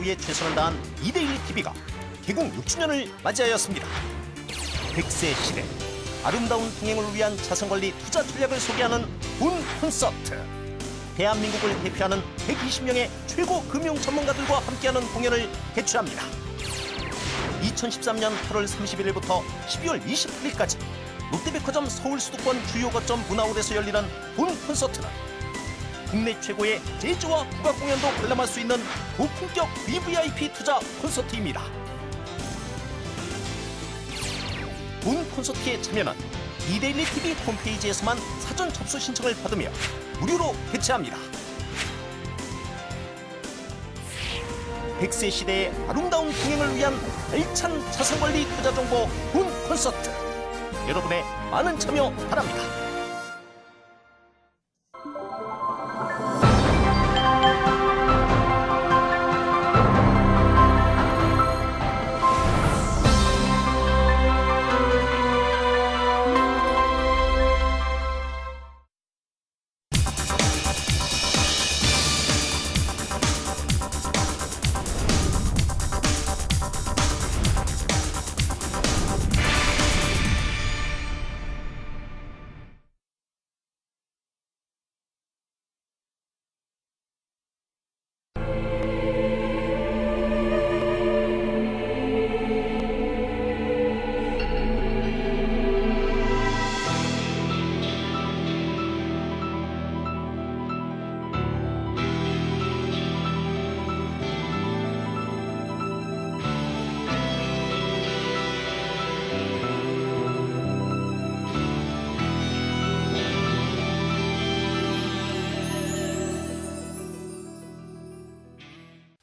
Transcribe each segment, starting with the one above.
위해 최선을 다한 이데일리 TV가 개국 6주년을 맞이하였습니다. 100세 시대 아름다운 통행을 위한 자산관리 투자 전략을 소개하는 본 콘서트. 대한민국을 대표하는 120명의 최고 금융 전문가들과 함께하는 공연을 개최합니다. 2013년 8월 31일부터 12월 28일까지 롯데백화점 서울 수도권 주요 거점 문화홀에서 열리는 본 콘서트는 국내 최고의 재즈와 국악 공연도 관람할 수 있는 고품격 VVIP 투자 콘서트입니다. 본 콘서트에 참여는 이데일리 TV 홈페이지에서만 사전 접수 신청을 받으며 무료로 개최합니다. 100세 시대의 아름다운 통행을 위한 알찬 자산관리 투자 정보 본 콘서트. 여러분의 많은 참여 바랍니다.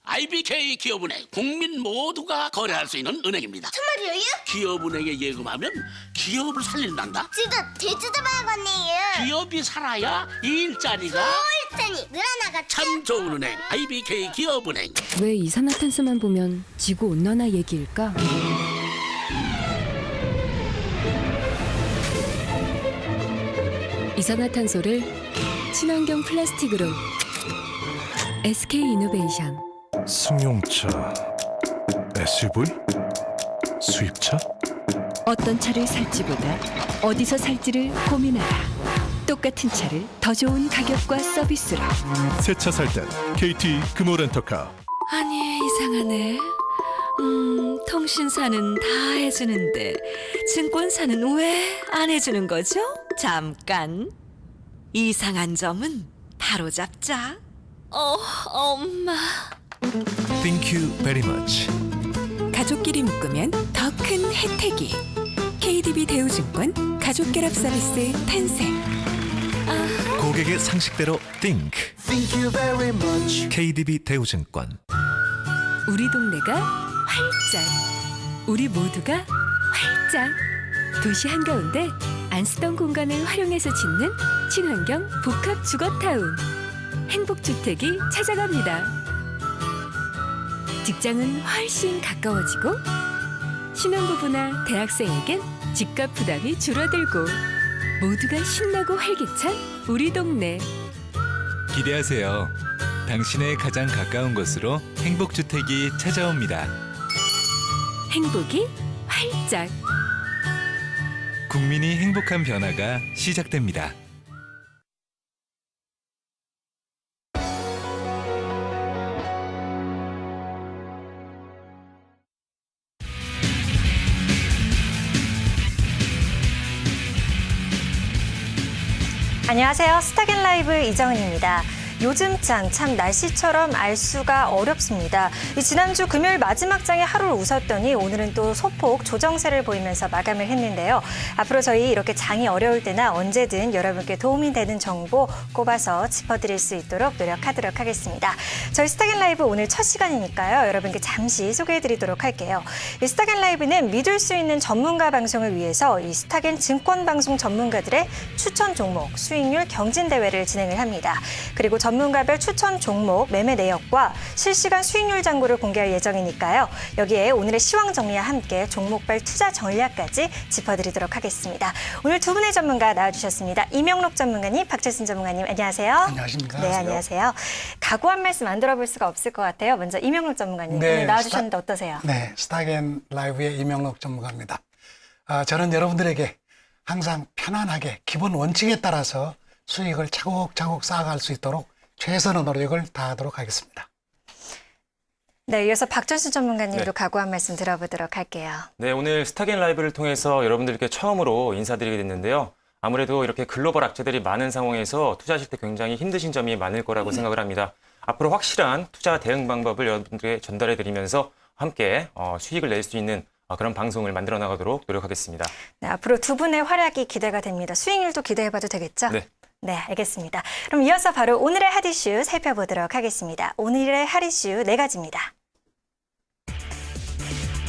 IBK 기업은행 국민 모두가 거래할 수 있는 은행입니다. 정말이에요? 기업은행에 예금하면 기업을 살린단다. 진짜 대주도 봐야겠네요. 기업이 살아야 일자리가 옳다니 늘어나겠죠? 참 좋은 은행 IBK 기업은행. 왜 이산화탄소만 보면 지구온난화 얘기일까? 이산화탄소를 친환경 플라스틱으로 SK이노베이션. 승용차, SUV, 수입차? 어떤 차를 살지보다 어디서 살지를 고민하라. 똑같은 차를 더 좋은 가격과 서비스로. 새 차 살 땐 KT 금호렌터카. 아니 이상하네. 통신사는 다 해주는데 증권사는 왜 안 해주는 거죠? 잠깐. 이상한 점은 바로잡자. 엄마. Thank you very much. 가족끼리 묶으면 더 큰 혜택이. KDB 대우증권 가족결합 서비스 탄생. 고객의 상식대로 Think. Thank you very much. KDB 대우증권. 우리 동네가 활짝. 우리 모두가 활짝. 도시 한가운데 안 쓰던 공간을 활용해서 짓는 친환경 복합 주거타운. 행복주택이 찾아갑니다. 직장은 훨씬 가까워지고 신혼부부나 대학생에겐 집값 부담이 줄어들고 모두가 신나고 활기찬 우리 동네. 기대하세요. 당신의 가장 가까운 곳으로 행복주택이 찾아옵니다. 행복이 활짝. 국민이 행복한 변화가 시작됩니다. 안녕하세요. 스타겐라이브 이정은입니다. 요즘장 참 날씨처럼 알 수가 어렵습니다. 지난주 금요일 마지막 장에 하루를 웃었더니 오늘은 또 소폭 조정세를 보이면서 마감을 했는데요. 앞으로 저희 이렇게 장이 어려울 때나 언제든 여러분께 도움이 되는 정보 꼽아서 짚어드릴 수 있도록 노력하도록 하겠습니다. 저희 스타겐라이브 오늘 첫 시간이니까요. 여러분께 잠시 소개해드리도록 할게요. 이 스타겐라이브는 믿을 수 있는 전문가 방송을 위해서 이 스타겐 증권방송 전문가들의 추천 종목, 수익률 경진대회를 진행을 합니다. 그리고 전문가별 추천 종목, 매매 내역과 실시간 수익률 잔고를 공개할 예정이니까요. 여기에 오늘의 시황 정리와 함께 종목별 투자 전략까지 짚어드리도록 하겠습니다. 오늘 두 분의 전문가 나와주셨습니다. 이명록 전문가님, 박철순 전문가님, 안녕하세요. 안녕하십니까. 네, 안녕하세요. 각오한 말씀 안 들어볼 수가 없을 것 같아요. 먼저 이명록 전문가님, 오늘 나와주셨는데 어떠세요? 네, 스타겐 라이브의 이명록 전문가입니다. 저는 여러분들에게 항상 편안하게 기본 원칙에 따라서 수익을 차곡차곡 쌓아갈 수 있도록 최선의 노력을 다하도록 하겠습니다. 네, 이어서 박철수 전문가님도 네. 각오한 말씀 들어보도록 할게요. 네, 오늘 스타겐 라이브를 통해서 여러분들께 처음으로 인사드리게 됐는데요. 아무래도 이렇게 글로벌 악재들이 많은 상황에서 투자하실 때 굉장히 힘드신 점이 많을 거라고 생각을 합니다. 앞으로 확실한 투자 대응 방법을 여러분들께 전달해 드리면서 함께 수익을 낼 수 있는 그런 방송을 만들어 나가도록 노력하겠습니다. 네, 앞으로 두 분의 활약이 기대가 됩니다. 수익률도 기대해봐도 되겠죠? 네. 네, 알겠습니다. 그럼 이어서 바로 오늘의 핫 이슈 살펴보도록 하겠습니다. 오늘의 핫 이슈 4가지입니다.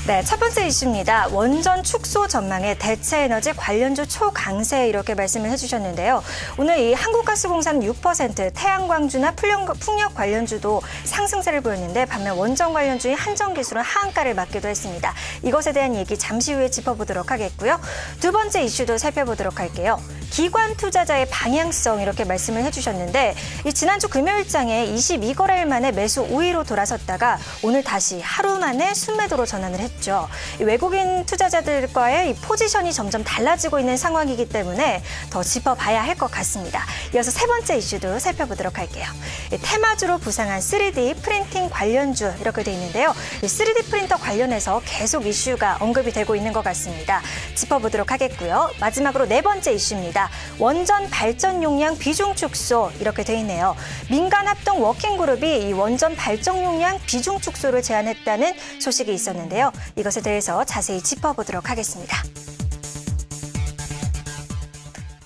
네, 첫 번째 이슈입니다. 원전 축소 전망에 대체에너지 관련주 초강세 이렇게 말씀을 해주셨는데요. 오늘 이 한국가스공사는 6%, 태양광주나 풍력 관련주도 상승세를 보였는데 반면 원전 관련주인 한전기술은 하한가를 맞기도 했습니다. 이것에 대한 얘기 잠시 후에 짚어보도록 하겠고요. 두 번째 이슈도 살펴보도록 할게요. 기관 투자자의 방향성 이렇게 말씀을 해주셨는데 이 지난주 금요일장에 22거래일 만에 매수 우위로 돌아섰다가 오늘 다시 하루 만에 순매도로 전환을 했죠. 외국인 투자자들과의 이 포지션이 점점 달라지고 있는 상황이기 때문에 더 짚어봐야 할 것 같습니다. 이어서 세 번째 이슈도 살펴보도록 할게요. 테마주로 부상한 3D 프린팅 관련주 이렇게 돼 있는데요. 이 3D 프린터 관련해서 계속 이슈가 언급이 되고 있는 것 같습니다. 짚어보도록 하겠고요. 마지막으로 네 번째 이슈입니다. 원전 발전 용량 비중 축소 이렇게 돼 있네요. 민간 합동 워킹그룹이 이 원전 발전 용량 비중 축소를 제안했다는 소식이 있었는데요. 이것에 대해서 자세히 짚어보도록 하겠습니다.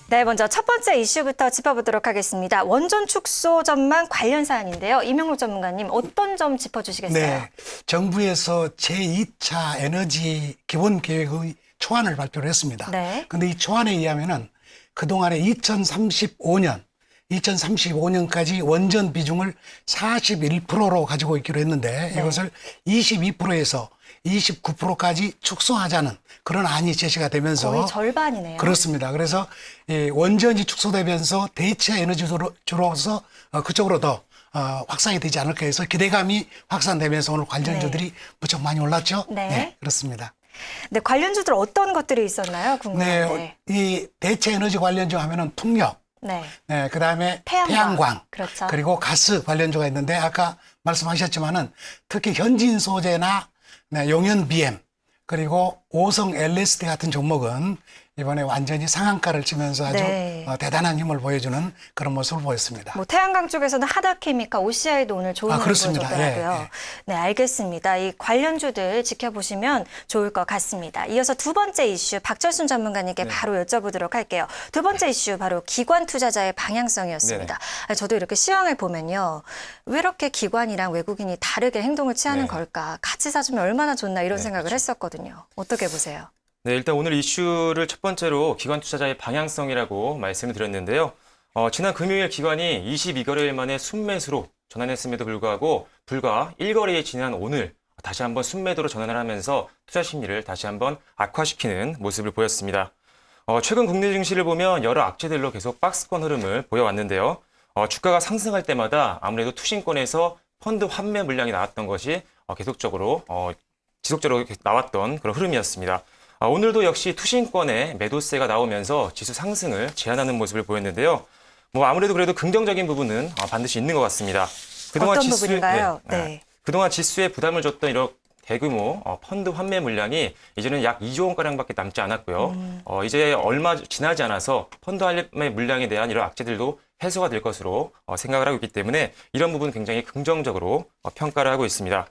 네, 먼저 첫 번째 이슈부터 짚어보도록 하겠습니다. 원전 축소 전망 관련 사안인데요. 이명록 전문가님, 어떤 점 짚어주시겠어요? 네, 정부에서 제2차 에너지 기본 계획의 초안을 발표를 했습니다. 네. 근데 이 초안에 의하면은 그동안에 2035년까지 원전 비중을 41%로 가지고 있기로 했는데 네. 이것을 22%에서 29%까지 축소하자는 그런 안이 제시가 되면서 거의 절반이네요. 그렇습니다. 그래서 이 원전이 축소되면서 대체 에너지주로서 그쪽으로 더 확산이 되지 않을까 해서 기대감이 확산되면서 오늘 관련주들이 무척 많이 올랐죠. 네. 그렇습니다. 네, 관련주들 어떤 것들이 있었나요? 궁금한데. 네, 이 대체 에너지 관련주 하면은 풍력, 네. 네, 그다음에 태양광. 태양광, 그렇죠. 그리고 가스 관련주가 있는데 아까 말씀하셨지만은 특히 현진 소재나 용연 BM 그리고 오성 LSD 같은 종목은 이번에 완전히 상한가를 치면서 아주 네. 대단한 힘을 보여주는 그런 모습을 보였습니다. 뭐 태양광 쪽에서는 하다케미카, OCI도 오늘 좋은 힘을 그렇습니다. 보여줬더라고요. 예, 예. 네, 알겠습니다. 이 관련주들 지켜보시면 좋을 것 같습니다. 이어서 두 번째 이슈 박철순 전문가님께 바로 여쭤보도록 할게요. 두 번째 이슈 바로 기관 투자자의 방향성이었습니다. 저도 이렇게 시황을 보면요. 왜 이렇게 기관이랑 외국인이 다르게 행동을 취하는 걸까? 같이 사주면 얼마나 좋나 이런 생각을 했었거든요. 어떻게 보세요? 네, 일단 오늘 이슈를 첫 번째로 기관 투자자의 방향성이라고 말씀을 드렸는데요. 지난 금요일 기관이 22거래일 만에 순매수로 전환했음에도 불구하고 불과 1거래에 지난 오늘 다시 한번 순매도로 전환을 하면서 투자 심리를 다시 한번 악화시키는 모습을 보였습니다. 최근 국내 증시를 보면 여러 악재들로 계속 박스권 흐름을 보여왔는데요. 주가가 상승할 때마다 아무래도 투신권에서 펀드 환매 물량이 나왔던 것이 계속적으로 지속적으로 나왔던 그런 흐름이었습니다. 오늘도 역시 투신권에 매도세가 나오면서 지수 상승을 제한하는 모습을 보였는데요. 아무래도 그래도 긍정적인 부분은 반드시 있는 것 같습니다. 어떤 부분인가요? 네. 그동안 지수에 부담을 줬던 이런 대규모 펀드 환매 물량이 이제는 약 2조 원가량밖에 남지 않았고요. 이제 얼마 지나지 않아서 펀드 환매 물량에 대한 이런 악재들도 해소가 될 것으로 생각을 하고 있기 때문에 이런 부분은 굉장히 긍정적으로 평가를 하고 있습니다.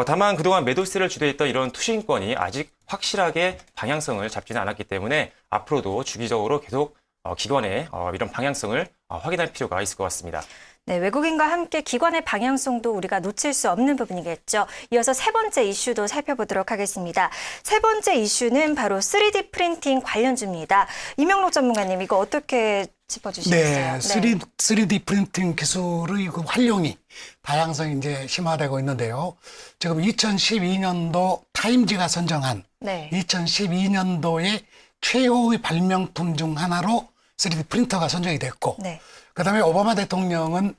다만 그동안 매도세를 주도했던 이런 투신권이 아직 확실하게 방향성을 잡지는 않았기 때문에 앞으로도 주기적으로 계속 기관의 이런 방향성을 확인할 필요가 있을 것 같습니다. 네, 외국인과 함께 기관의 방향성도 우리가 놓칠 수 없는 부분이겠죠. 이어서 세 번째 이슈도 살펴보도록 하겠습니다. 세 번째 이슈는 바로 3D 프린팅 관련주입니다. 이명록 전문가님, 이거 어떻게 짚어주시겠어요? 네, 3D 프린팅 기술의 그 활용이 다양성이 이제 심화되고 있는데요. 지금 2012년도 타임지가 선정한 네. 2012년도의 최고의 발명품 중 하나로 3D 프린터가 선정이 됐고, 네. 그다음에 오바마 대통령은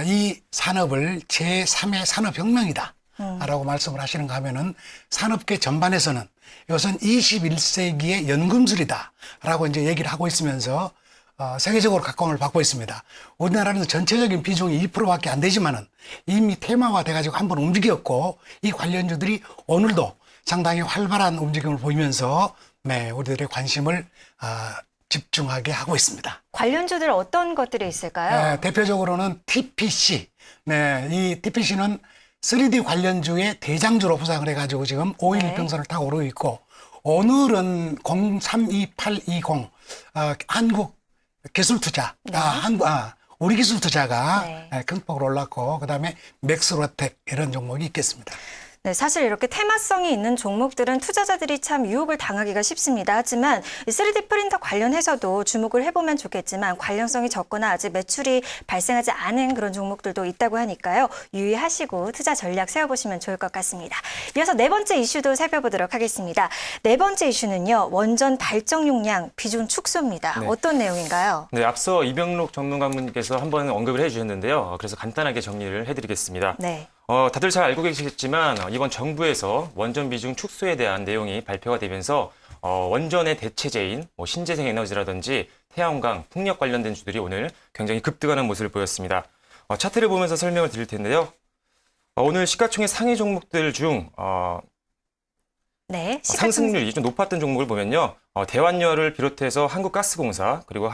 이 산업을 제3의 산업혁명이다 라고 말씀을 하시는가 하면은 산업계 전반에서는 이것은 21세기의 연금술이다 라고 이제 얘기를 하고 있으면서 세계적으로 각광을 받고 있습니다. 우리나라는 전체적인 비중이 2%밖에 안 되지만은 이미 테마화 돼가지고 한번 움직였고, 이 관련주들이 오늘도 상당히 활발한 움직임을 보이면서 네, 우리들의 관심을 집중하게 하고 있습니다. 관련주들 어떤 것들이 있을까요? 네, 대표적으로는 TPC. 네, 이 TPC는 3D 관련주의 대장주로 부상을 해가지고 지금 5일 네. 평선을 타고 오르고 있고, 오늘은 032820 한국 기술투자, 네. 우리 기술투자가 네. 큰 폭으로 올랐고, 그다음에 맥스로텍 이런 종목이 있겠습니다. 네, 사실 이렇게 테마성이 있는 종목들은 투자자들이 참 유혹을 당하기가 쉽습니다. 하지만 이 3D 프린터 관련해서도 주목을 해보면 좋겠지만 관련성이 적거나 아직 매출이 발생하지 않은 그런 종목들도 있다고 하니까요. 유의하시고 투자 전략 세워보시면 좋을 것 같습니다. 이어서 네 번째 이슈도 살펴보도록 하겠습니다. 네 번째 이슈는요. 원전 발전 용량 비중 축소입니다. 네. 어떤 내용인가요? 네, 앞서 이명록 전문가님께서 한번 언급을 해주셨는데요. 그래서 간단하게 정리를 해드리겠습니다. 네. 다들 잘 알고 계시겠지만 이번 정부에서 원전 비중 축소에 대한 내용이 발표가 되면서 원전의 대체제인 신재생 에너지라든지 태양광, 풍력 관련된 주들이 오늘 굉장히 급등하는 모습을 보였습니다. 차트를 보면서 설명을 드릴 텐데요. 오늘 시가총액 상위 종목들 중 네, 상승률이 좀 높았던 종목을 보면요. 대환열을 비롯해서 한국가스공사, 그리고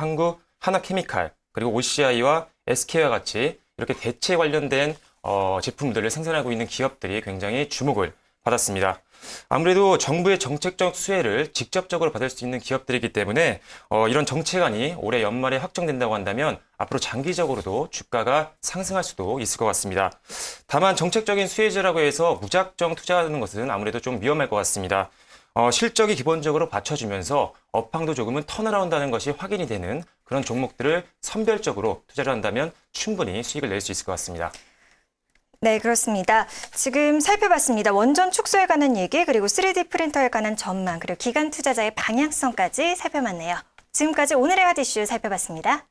하나케미칼, 그리고 OCI와 SK와 같이 이렇게 대체 관련된 제품들을 생산하고 있는 기업들이 굉장히 주목을 받았습니다. 아무래도 정부의 정책적 수혜를 직접적으로 받을 수 있는 기업들이기 때문에 이런 정책안이 올해 연말에 확정된다고 한다면 앞으로 장기적으로도 주가가 상승할 수도 있을 것 같습니다. 다만 정책적인 수혜제라고 해서 무작정 투자하는 것은 아무래도 좀 위험할 것 같습니다. 실적이 기본적으로 받쳐주면서 업황도 조금은 턴어라운드하는 것이 확인이 되는 그런 종목들을 선별적으로 투자를 한다면 충분히 수익을 낼 수 있을 것 같습니다. 네, 그렇습니다. 지금 살펴봤습니다. 원전 축소에 관한 얘기, 그리고 3D 프린터에 관한 전망, 그리고 기관 투자자의 방향성까지 살펴봤네요. 지금까지 오늘의 핫 이슈 살펴봤습니다.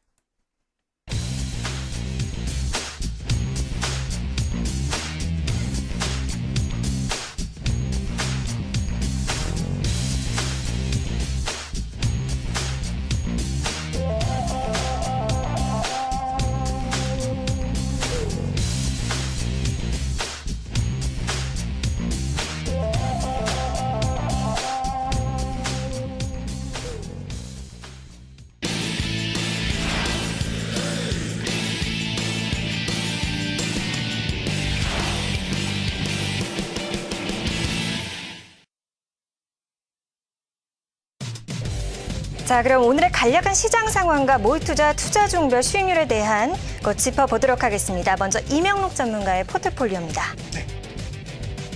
자, 그럼 오늘의 간략한 시장 상황과 몰투자 투자 종별 수익률에 대한 것 짚어보도록 하겠습니다. 먼저 이명록 전문가의 포트폴리오입니다.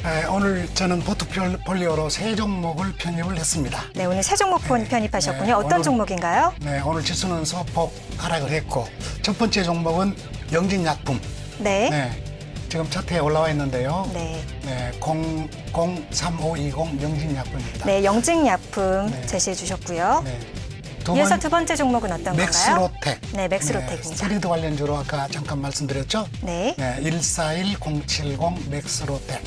네, 오늘 저는 포트폴리오로 세 종목을 편입을 했습니다. 네, 오늘 세 종목 편입하셨군요. 네, 어떤 오늘은- 종목인가요? 네, 오늘 지수는 소폭 하락을 했고, 첫 번째 종목은 영진약품. 네. 네, 지금 차트에 올라와 있는데요. 네. 네, 003520 영진약품입니다. 네, 영증약품 네. 제시해 주셨고요. 네. 이어서 두 번째 종목은 어떤 건가요? 맥스로텍. 네, 맥스로텍입니다. 3D 관련주로 아까 잠깐 말씀드렸죠? 네. 네, 141070 맥스로텍.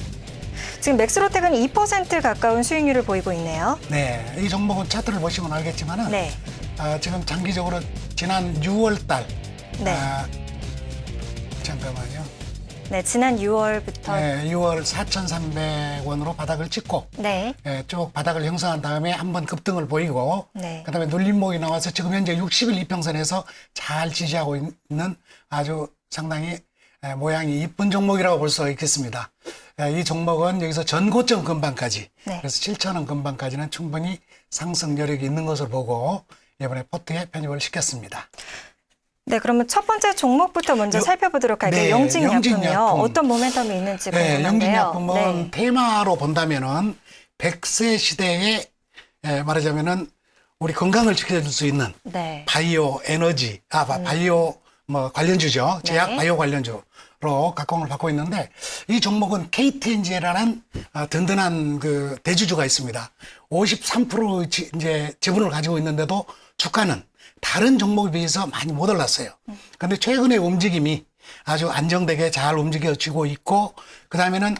지금 맥스로텍은 2% 가까운 수익률을 보이고 있네요. 네, 이 종목은 차트를 보시면 알겠지만은 네. 지금 장기적으로 지난 6월 달 네. 잠깐만요. 네, 지난 6월부터 네, 6월 4,300원으로 바닥을 찍고 네. 쭉 바닥을 형성한 다음에 한번 급등을 보이고 네. 그다음에 눌림목이 나와서 지금 현재 60일 이평선에서 잘 지지하고 있는 아주 상당히 모양이 이쁜 종목이라고 볼 수 있겠습니다. 이 종목은 여기서 전고점 근방까지 네. 그래서 7,000원 근방까지는 충분히 상승 여력이 있는 것을 보고 이번에 포트에 편입을 시켰습니다. 네, 그러면 첫 번째 종목부터 먼저 살펴보도록 할게요. 네, 영진약품이요. 영진약품. 어떤 모멘텀이 있는지 궁금한데요. 네, 영진약품은 네. 테마로 본다면은 100세 시대에 말하자면은 우리 건강을 지켜줄 수 있는 네. 바이오 에너지, 바이오 뭐 관련주죠. 제약 네. 바이오 관련주로 각광을 받고 있는데 이 종목은 KTNG라는 든든한 그 대주주가 있습니다. 53% 이제 지분을 가지고 있는데도 주가는 다른 종목에 비해서 많이 못 올랐어요. 근데 최근에 움직임이 아주 안정되게 잘 움직여지고 있고, 그 다음에는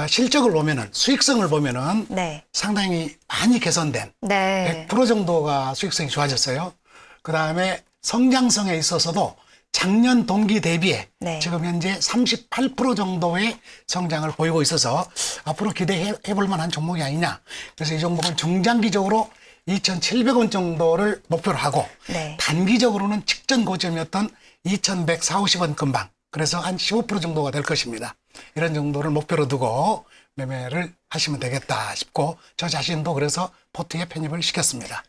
실적을 보면은, 수익성을 보면은 네. 상당히 많이 개선된 네. 100% 정도가 수익성이 좋아졌어요. 그 다음에 성장성에 있어서도 작년 동기 대비해 네. 지금 현재 38% 정도의 성장을 보이고 있어서 앞으로 기대해 볼 만한 종목이 아니냐. 그래서 이 종목은 중장기적으로 2,700원 정도를 목표로 하고 네. 단기적으로는 직전 고점이었던 2,140원 근방, 그래서 한 15% 정도가 될 것입니다. 이런 정도를 목표로 두고 매매를 하시면 되겠다 싶고 저 자신도 그래서 포트에 편입을 시켰습니다.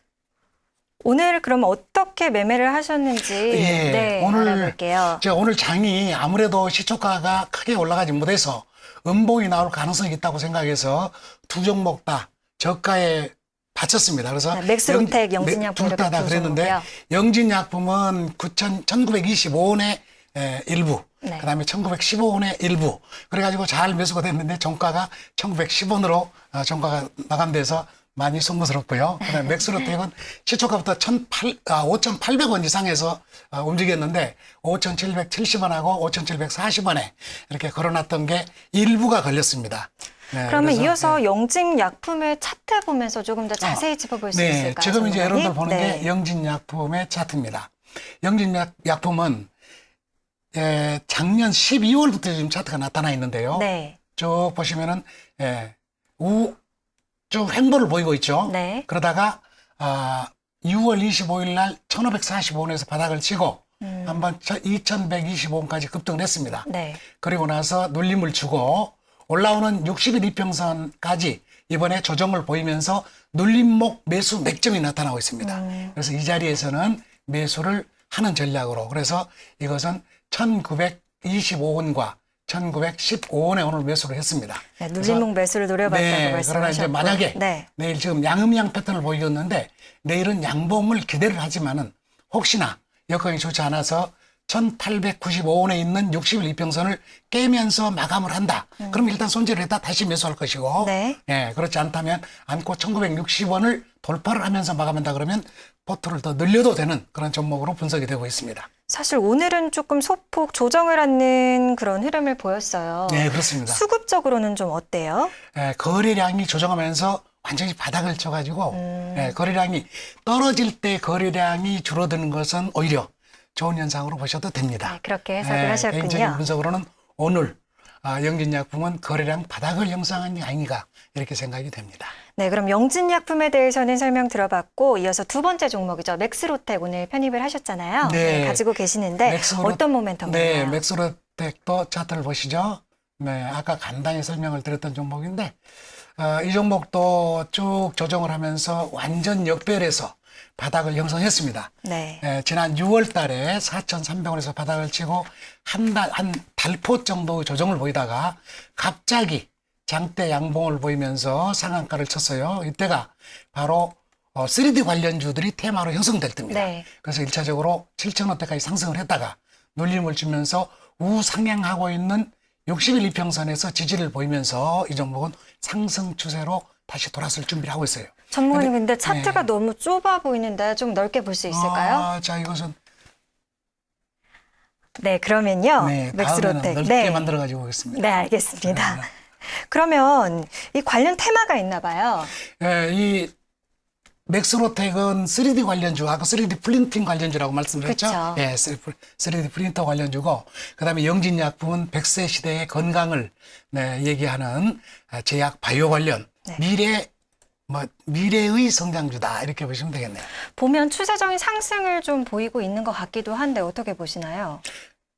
오늘 그럼 어떻게 매매를 하셨는지 네, 알아볼게요. 제가 오늘 장이 아무래도 시초가가 크게 올라가지 못해서 음봉이 나올 가능성이 있다고 생각해서 두 종목 다 저가에 바쳤습니다. 그래서 맥스로텍, 영진약품 둘 다 이렇게 두 그랬는데 종목이요. 영진약품은 1925원에 일부, 네. 그다음에 1915원에 일부, 그래가지고 잘 매수가 됐는데 종가가 1910원으로 종가가 마감돼서 많이 송구스럽고요. 그다음에 맥스로텍은 시초가부터 5,800원 이상에서 움직였는데 5,770원하고 5,740원에 이렇게 걸어놨던 게 일부가 걸렸습니다. 네, 그러면 그래서, 이어서 영진약품의 차트 보면서 조금 더 자세히 짚어볼 수 있을까요? 지금 이제 전문가님? 여러분들 보는 네. 게 영진약품의 차트입니다. 영진약품은 작년 12월부터 지금 차트가 나타나 있는데요. 네. 쭉 보시면은 쭉 횡보를 보이고 있죠. 네. 그러다가 6월 25일 날 1,545원에서 바닥을 치고 한번 2,125원까지 급등을 했습니다. 네. 그리고 나서 눌림을 주고 올라오는 60일 이평선까지 이번에 조정을 보이면서 눌림목 매수 맥점이 나타나고 있습니다. 그래서 이 자리에서는 매수를 하는 전략으로, 그래서 이것은 1,925원과 1,915원에 오늘 매수를 했습니다. 네, 눌림목 매수를 노려봤다고 말씀하셨고. 그러나 이제 만약에 네. 내일 지금 양음양 패턴을 보이었는데 내일은 양봉을 기대를 하지만은 혹시나 여건이 좋지 않아서 1,895원에 있는 60일 이평선을 깨면서 마감을 한다. 그럼 일단 손질을 했다 다시 매수할 것이고, 네. 그렇지 않다면 안고 1,960원을 돌파를 하면서 마감한다 그러면 포트를 더 늘려도 되는 그런 종목으로 분석이 되고 있습니다. 사실 오늘은 조금 소폭 조정을 하는 그런 흐름을 보였어요. 네, 그렇습니다. 수급적으로는 좀 어때요? 거래량이 조정하면서 완전히 바닥을 쳐가지고 거래량이 떨어질 때 거래량이 줄어드는 것은 오히려 좋은 현상으로 보셔도 됩니다. 네, 그렇게 해석을 하셨군요. 개인적인 분석으로는 오늘 영진약품은 거래량 바닥을 형성한 게 아닌가 이렇게 생각이 됩니다. 네, 그럼 영진약품에 대해서는 설명 들어봤고 이어서 두 번째 종목이죠. 맥스로텍 오늘 편입을 하셨잖아요. 네. 가지고 계시는데 어떤 모멘텀인가요? 네, 맥스로텍도 차트를 보시죠. 네, 아까 간단히 설명을 드렸던 종목인데 이 종목도 쭉 조정을 하면서 완전 역별해서 바닥을 형성했습니다. 네. 지난 6월 달에 4,300원에서 바닥을 치고 한 달포 정도의 조정을 보이다가 갑자기 장대 양봉을 보이면서 상한가를 쳤어요. 이때가 바로 3D 관련주들이 테마로 형성될 때입니다. 네. 그래서 1차적으로 7,000원대까지 상승을 했다가 눌림을 주면서 우상향하고 있는 60일 이평선에서 지지를 보이면서 이 종목은 상승 추세로 다시 돌아설 준비를 하고 있어요. 전문가님 근데 차트가 너무 좁아 보이는데 좀 넓게 볼 수 있을까요? 자, 이것은 네, 그러면요. 다음에는 맥스로텍. 넓게 만들어 가지고 오겠습니다. 네, 알겠습니다. 그러면 이 관련 테마가 있나 봐요. 이 맥스로텍은 3D 관련주, 아까 3D 프린팅 관련주라고 말씀드렸죠? 그쵸. 3D 프린터 관련주고, 그 다음에 영진약품은 100세 시대의 건강을 얘기하는 제약 바이오 관련, 미래의 성장주다 이렇게 보시면 되겠네요. 보면 추세적인 상승을 좀 보이고 있는 것 같기도 한데 어떻게 보시나요?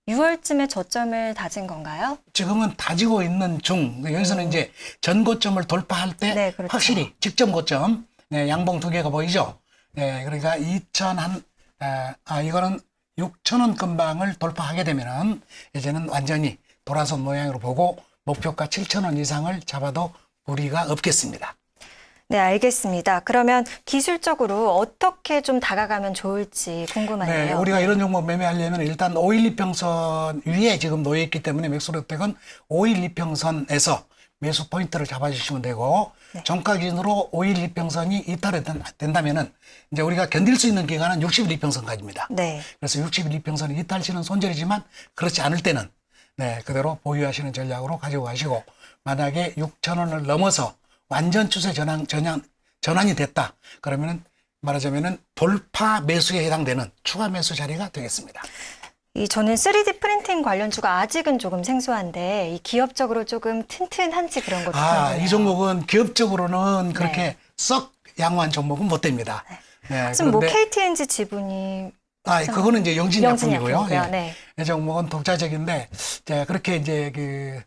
6월쯤에 저점을 다진 건가요? 지금은 다지고 있는 중, 여기서는 이제 전고점을 돌파할 때 그렇죠. 확실히 직전 고점, 양봉 두 개가 보이죠? 그러니까 이거는 6,000원 근방을 돌파하게 되면은 이제는 완전히 돌아선 모양으로 보고 목표가 7,000원 이상을 잡아도 무리가 없겠습니다. 네, 알겠습니다. 그러면 기술적으로 어떻게 좀 다가가면 좋을지 궁금하네요. 네, 우리가 이런 종목 매매하려면 일단 512평선 위에 지금 놓여 있기 때문에 맥스로텍은 512평선에서 매수 포인트를 잡아주시면 되고 정가 기준으로 512평선이 이탈이 된다면은 이제 우리가 견딜 수 있는 기간은 61이평선까지입니다. 네. 그래서 61이평선이 이탈시는 손절이지만 그렇지 않을 때는 그대로 보유하시는 전략으로 가지고 가시고 만약에 6,000원을 넘어서 완전 추세 전환이 됐다. 그러면은 말하자면은 돌파 매수에 해당되는 추가 매수 자리가 되겠습니다. 저는 3D 프린팅 관련주가 아직은 조금 생소한데 이 기업적으로 조금 튼튼한지 그런 것도 궁금해요. 이 종목은 기업적으로는 그렇게 썩 양호한 종목은 못 됩니다. 지금 뭐 KTNG 지분이 그거는 이제 영진약품이고요. 네. 이 종목은 독자적인데 그렇게 이제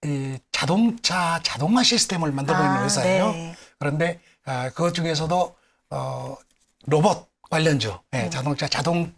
이 자동화 시스템을 만들고 있는 회사예요. 네. 그런데 그 중에서도 로봇 관련주,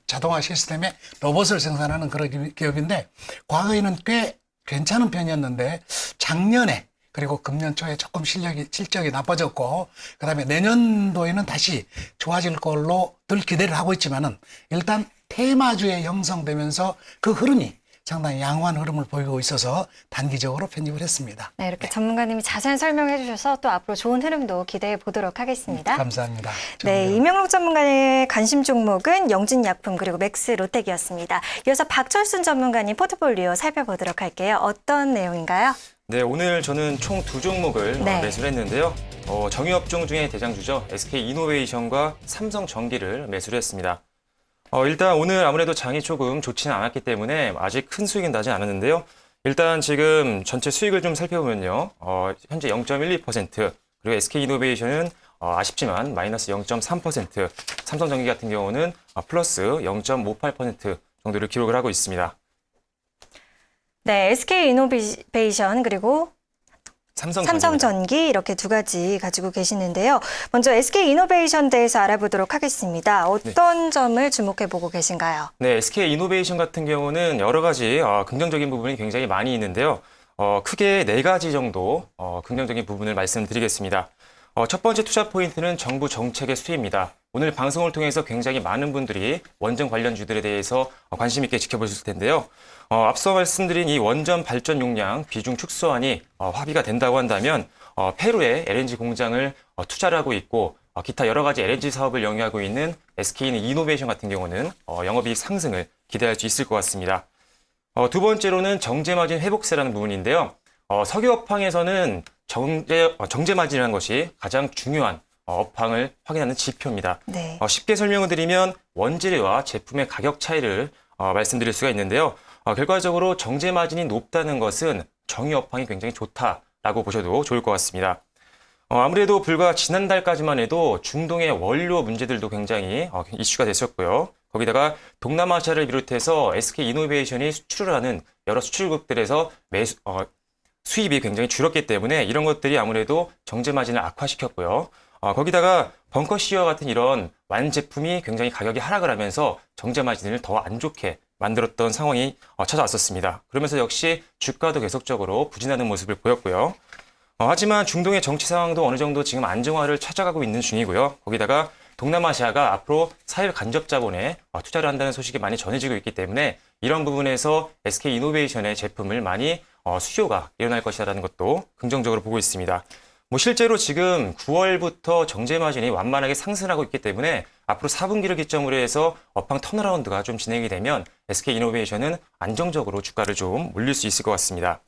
자동화 시스템의 로봇을 생산하는 그런 기업인데 과거에는 꽤 괜찮은 편이었는데 작년에 그리고 금년 초에 조금 실적이 나빠졌고 그다음에 내년도에는 다시 좋아질 걸로 늘 기대를 하고 있지만은 일단 테마주에 형성되면서 그 흐름이 상당히 양호한 흐름을 보이고 있어서 단기적으로 편입을 했습니다. 네, 이렇게 전문가님이 자세한 설명해 주셔서 또 앞으로 좋은 흐름도 기대해 보도록 하겠습니다. 감사합니다. 네, 이명록 전문가의 관심 종목은 영진약품 그리고 맥스로텍이었습니다. 이어서 박철순 전문가님 포트폴리오 살펴보도록 할게요. 어떤 내용인가요? 네, 오늘 저는 총 2종목을 매수를 했는데요. 정유업종 중에 대장주죠. SK이노베이션과 삼성전기를 매수를 했습니다. 일단 오늘 아무래도 장이 조금 좋지는 않았기 때문에 아직 큰 수익은 나지 않았는데요. 일단 지금 전체 수익을 좀 살펴보면요. 현재 0.12%, 그리고 SK이노베이션은 아쉽지만 마이너스 0.3%, 삼성전기 같은 경우는 플러스 0.58% 정도를 기록을 하고 있습니다. 네, SK이노베이션 그리고 삼성전기 이렇게 두 가지 가지고 계시는데요. 먼저 SK이노베이션 대해서 알아보도록 하겠습니다. 어떤 점을 주목해 보고 계신가요? 네, SK이노베이션 같은 경우는 여러 가지 긍정적인 부분이 굉장히 많이 있는데요. 크게 4가지 정도 긍정적인 부분을 말씀드리겠습니다. 첫 번째 투자 포인트는 정부 정책의 수혜입니다. 오늘 방송을 통해서 굉장히 많은 분들이 원전 관련주들에 대해서 관심 있게 지켜보셨을 텐데요. 앞서 말씀드린 이 원전 발전 용량 비중 축소안이 합의가 된다고 한다면 페루에 LNG 공장을 투자를 하고 있고 기타 여러 가지 LNG 사업을 영위하고 있는 SK이노베이션 같은 경우는 영업이익 상승을 기대할 수 있을 것 같습니다. 두 번째로는 정제마진 회복세라는 부분인데요. 석유업황에서는 정제마진이라는 것이 가장 중요한 업황을 확인하는 지표입니다. 네. 쉽게 설명을 드리면 원재료와 제품의 가격 차이를 말씀드릴 수가 있는데요. 결과적으로 정제마진이 높다는 것은 정유업황이 굉장히 좋다라고 보셔도 좋을 것 같습니다. 아무래도 불과 지난달까지만 해도 중동의 원료 문제들도 굉장히 이슈가 됐었고요. 거기다가 동남아시아를 비롯해서 SK이노베이션이 수출을 하는 여러 수출국들에서 수입이 굉장히 줄었기 때문에 이런 것들이 아무래도 정제마진을 악화시켰고요. 거기다가 벙커시어와 같은 이런 완제품이 굉장히 가격이 하락을 하면서 정제마진을 더 안 좋게 만들었던 상황이 찾아왔었습니다. 그러면서 역시 주가도 계속적으로 부진하는 모습을 보였고요. 하지만 중동의 정치 상황도 어느 정도 지금 안정화를 찾아가고 있는 중이고요. 거기다가 동남아시아가 앞으로 사회 간접 자본에 투자를 한다는 소식이 많이 전해지고 있기 때문에 이런 부분에서 SK이노베이션의 제품을 많이 수요가 일어날 것이라는 것도 긍정적으로 보고 있습니다. 실제로 지금 9월부터 정제마진이 완만하게 상승하고 있기 때문에 앞으로 4분기를 기점으로 해서 업황 턴어라운드가 좀 진행이 되면 SK이노베이션은 안정적으로 주가를 좀 올릴 수 있을 것 같습니다.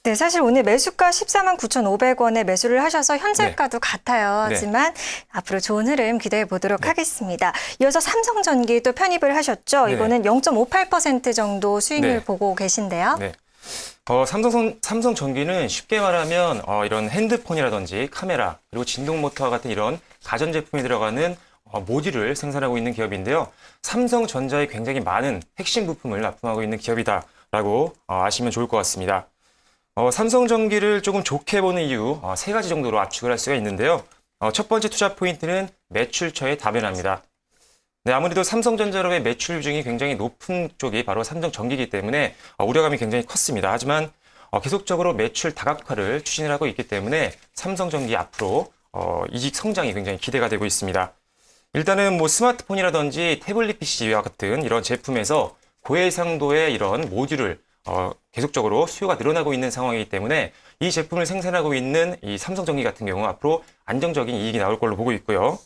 네, 사실 오늘 매수가 14만 9,500원에 매수를 하셔서 현재가도 같아요. 하지만 앞으로 좋은 흐름 기대해 보도록 하겠습니다. 이어서 삼성전기 또 편입을 하셨죠. 이거는 0.58% 정도 수익률 보고 계신데요. 네. 삼성전기는 쉽게 말하면 이런 핸드폰이라든지 카메라 그리고 진동 모터와 같은 이런 가전제품이 들어가는 모듈을 생산하고 있는 기업인데요. 삼성전자에 굉장히 많은 핵심 부품을 납품하고 있는 기업이다라고 아시면 좋을 것 같습니다. 삼성전기를 조금 좋게 보는 이유 3가지 정도로 압축을 할 수가 있는데요. 첫 번째 투자 포인트는 매출처의 다변화입니다. 네, 아무래도 삼성전자로의 매출 비중이 굉장히 높은 쪽이 바로 삼성전기이기 때문에 우려감이 굉장히 컸습니다. 하지만 계속적으로 매출 다각화를 추진을 하고 있기 때문에 삼성전기 앞으로 이직 성장이 굉장히 기대가 되고 있습니다. 일단은 뭐 스마트폰이라든지 태블릿 PC와 같은 이런 제품에서 고해상도의 이런 모듈을 계속적으로 수요가 늘어나고 있는 상황이기 때문에 이 제품을 생산하고 있는 이 삼성전기 같은 경우 앞으로 안정적인 이익이 나올 걸로 보고 있고요.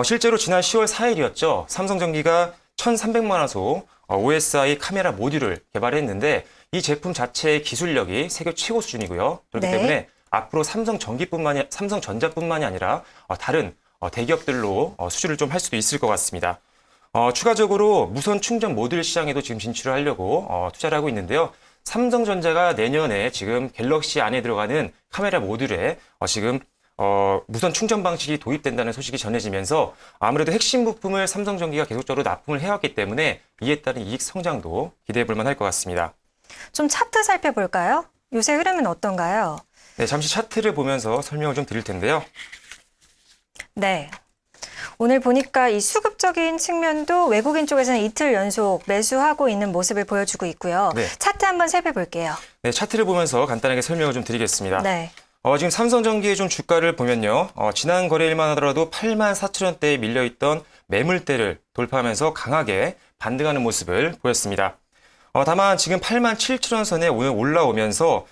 실제로 지난 10월 4일이었죠. 삼성전기가 1,300만 화소 OSI 카메라 모듈을 개발했는데 이 제품 자체의 기술력이 세계 최고 수준이고요. 그렇기 네. 때문에 앞으로 삼성전자뿐만이 아니라 다른 대기업들로 수주를 좀 할 수도 있을 것 같습니다. 추가적으로 무선 충전 모듈 시장에도 지금 진출을 하려고 투자를 하고 있는데요. 삼성전자가 내년에 지금 갤럭시 안에 들어가는 카메라 모듈에 지금 무선 충전 방식이 도입된다는 소식이 전해지면서 아무래도 핵심 부품을 삼성전기가 계속적으로 납품을 해왔기 때문에 이에 따른 이익 성장도 기대해 볼 만할 것 같습니다. 좀 차트 살펴볼까요? 요새 흐름은 어떤가요? 네, 잠시 차트를 보면서 설명을 좀 드릴 텐데요. 네. 오늘 보니까 이 수급적인 측면도 외국인 쪽에서는 이틀 연속 매수하고 있는 모습을 보여주고 있고요. 네. 차트 한번 살펴볼게요. 네, 차트를 보면서 간단하게 설명을 좀 드리겠습니다. 네. 지금 삼성전기의 좀 주가를 보면요. 지난 거래일만 하더라도 84,000원대에 밀려있던 매물대를 돌파하면서 강하게 반등하는 모습을 보였습니다. 다만 지금 87,000원 선에 오늘 올라오면서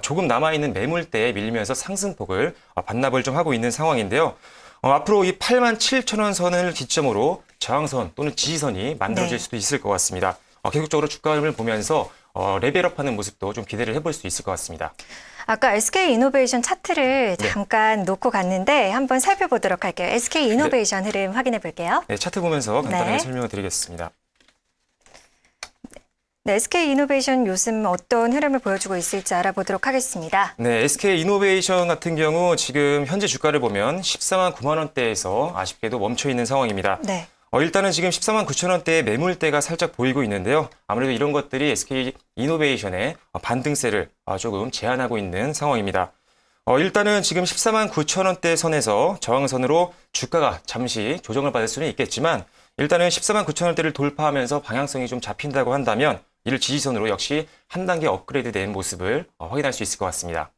조금 남아있는 매물대에 밀리면서 상승폭을 반납을 좀 하고 있는 상황인데요. 앞으로 이 87,000원 선을 기점으로 저항선 또는 지지선이 만들어질 네. 수도 있을 것 같습니다. 계속적으로 주가 흐름을 보면서 레벨업하는 모습도 좀 기대를 해볼 수 있을 것 같습니다. 아까 SK이노베이션 차트를 네. 잠깐 놓고 갔는데 한번 살펴보도록 할게요. SK이노베이션 흐름 확인해 볼게요. 네, 차트 보면서 간단하게 네. 설명을 드리겠습니다. 네, SK이노베이션 요즘 어떤 흐름을 보여주고 있을지 알아보도록 하겠습니다. 네, SK이노베이션 같은 경우 지금 현재 주가를 보면 14만 9만 원대에서 아쉽게도 멈춰 있는 상황입니다. 네. 일단은 지금 14만 9천 원대의 매물대가 살짝 보이고 있는데요. 아무래도 이런 것들이 SK이노베이션의 반등세를 조금 제한하고 있는 상황입니다. 일단은 지금 14만 9천 원대 선에서 저항선으로 주가가 잠시 조정을 받을 수는 있겠지만 일단은 14만 9천 원대를 돌파하면서 방향성이 좀 잡힌다고 한다면 이를 지지선으로 역시 한 단계 업그레이드된 모습을 확인할 수 있을 것 같습니다.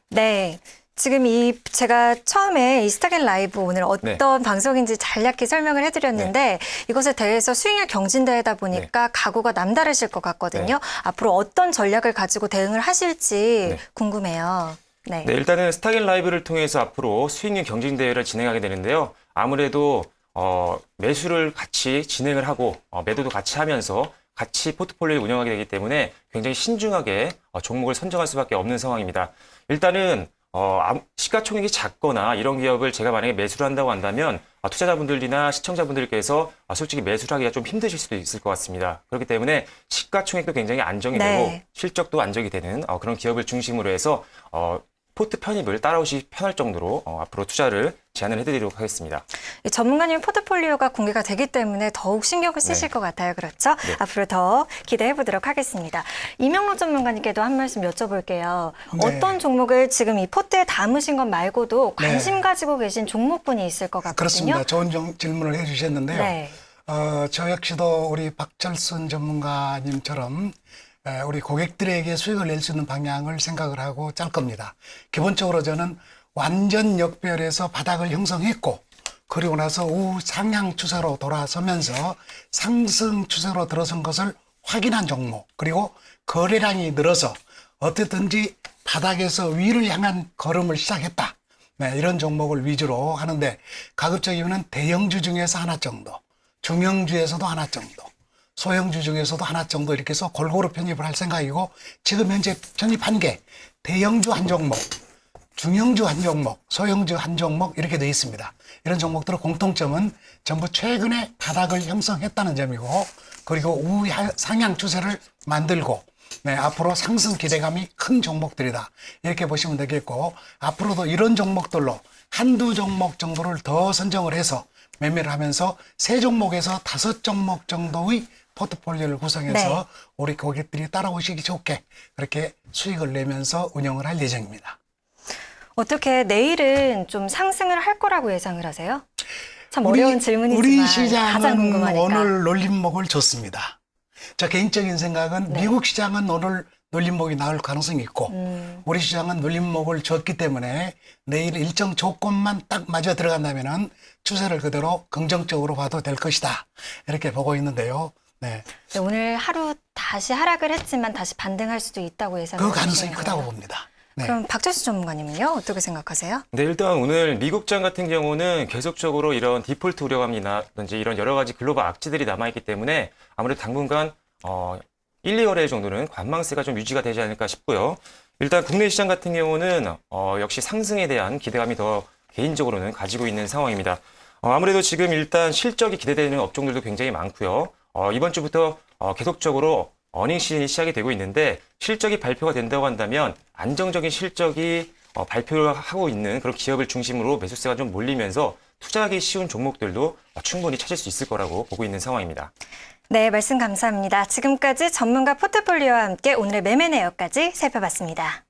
네. 지금 제가 처음에 이 스타겐 라이브 오늘 어떤 방송인지 간략히 설명을 해드렸는데 이것에 대해서 수익률 경진대회다 보니까 각오가 남다르실 것 같거든요. 앞으로 어떤 전략을 가지고 대응을 하실지 궁금해요. 네. 네, 일단은 스타겐 라이브를 통해서 앞으로 수익률 경진대회를 진행하게 되는데요. 아무래도 매수를 같이 진행을 하고 매도도 같이 하면서 같이 포트폴리오를 운영하게 되기 때문에 굉장히 신중하게 종목을 선정할 수밖에 없는 상황입니다. 일단은 시가총액이 작거나 이런 기업을 제가 만약에 매수를 한다고 한다면 투자자분들이나 시청자분들께서 솔직히 매수를 하기가 좀 힘드실 수도 있을 것 같습니다. 그렇기 때문에 시가총액도 굉장히 안정이 되고 실적도 안정이 되는 그런 기업을 중심으로 해서 포트 편입을 따라오시 편할 정도로 앞으로 투자를 제안을 해드리도록 하겠습니다. 전문가님 포트폴리오가 공개가 되기 때문에 더욱 신경을 쓰실 것 같아요. 그렇죠? 네. 앞으로 더 기대해 보도록 하겠습니다. 이명록 전문가님께도 한 말씀 여쭤볼게요. 네. 어떤 종목을 지금 이 포트에 담으신 것 말고도 관심 가지고 계신 종목군이 있을 것 같거든요. 그렇습니다. 좋은 질문을 해주셨는데요. 네. 저 역시도 우리 박철순 전문가님처럼 우리 고객들에게 수익을 낼 수 있는 방향을 생각을 하고 짤 겁니다. 기본적으로 저는 완전 역별에서 바닥을 형성했고 그리고 나서 우상향 추세로 돌아서면서 상승 추세로 들어선 것을 확인한 종목 그리고 거래량이 늘어서 어쨌든지 바닥에서 위를 향한 걸음을 시작했다. 네, 이런 종목을 위주로 하는데 가급적이면 대형주 중에서 하나 정도, 중형주에서도 하나 정도, 소형주 중에서도 하나 정도 이렇게 해서 골고루 편입을 할 생각이고 지금 현재 편입한 게 대형주 한 종목, 중형주 한 종목, 소형주 한 종목 이렇게 되어 있습니다. 이런 종목들의 공통점은 전부 최근에 바닥을 형성했다는 점이고 그리고 우상향 추세를 만들고 앞으로 상승 기대감이 큰 종목들이다. 이렇게 보시면 되겠고 앞으로도 이런 종목들로 한두 종목 정도를 더 선정을 해서 매매를 하면서 3종목에서 5종목 정도의 포트폴리오를 구성해서 우리 고객들이 따라오시기 좋게 그렇게 수익을 내면서 운영을 할 예정입니다. 어떻게 내일은 좀 상승을 할 거라고 예상을 하세요? 참 어려운 질문이지만 우리 가장 시장은 궁금하니까. 오늘 놀림목을 줬습니다. 저 개인적인 생각은 네. 미국 시장은 오늘 놀림목이 나올 가능성이 있고 우리 시장은 놀림목을 줬기 때문에 내일 일정 조건만 딱 맞아 들어간다면은 추세를 그대로 긍정적으로 봐도 될 것이다. 이렇게 보고 있는데요. 네. 네, 오늘 하루 다시 하락을 했지만 다시 반등할 수도 있다고 예상을 그 가능성이 해주시는 크다고 거예요. 봅니다. 네. 그럼 박철수 전문가님은요? 어떻게 생각하세요? 네, 일단 오늘 미국장 같은 경우는 계속적으로 이런 디폴트 우려감이라든지 이런 여러 가지 글로벌 악재들이 남아있기 때문에 아무래도 당분간 1, 2거래 정도는 관망세가 좀 유지가 되지 않을까 싶고요. 일단 국내 시장 같은 경우는 역시 상승에 대한 기대감이 더 개인적으로는 가지고 있는 상황입니다. 아무래도 지금 일단 실적이 기대되는 업종들도 굉장히 많고요. 이번 주부터 계속적으로 어닝 시즌이 시작이 되고 있는데 실적이 발표가 된다고 한다면 안정적인 실적이 발표를 하고 있는 그런 기업을 중심으로 매수세가 좀 몰리면서 투자하기 쉬운 종목들도 충분히 찾을 수 있을 거라고 보고 있는 상황입니다. 네, 말씀 감사합니다. 지금까지 전문가 포트폴리오와 함께 오늘의 매매 내역까지 살펴봤습니다.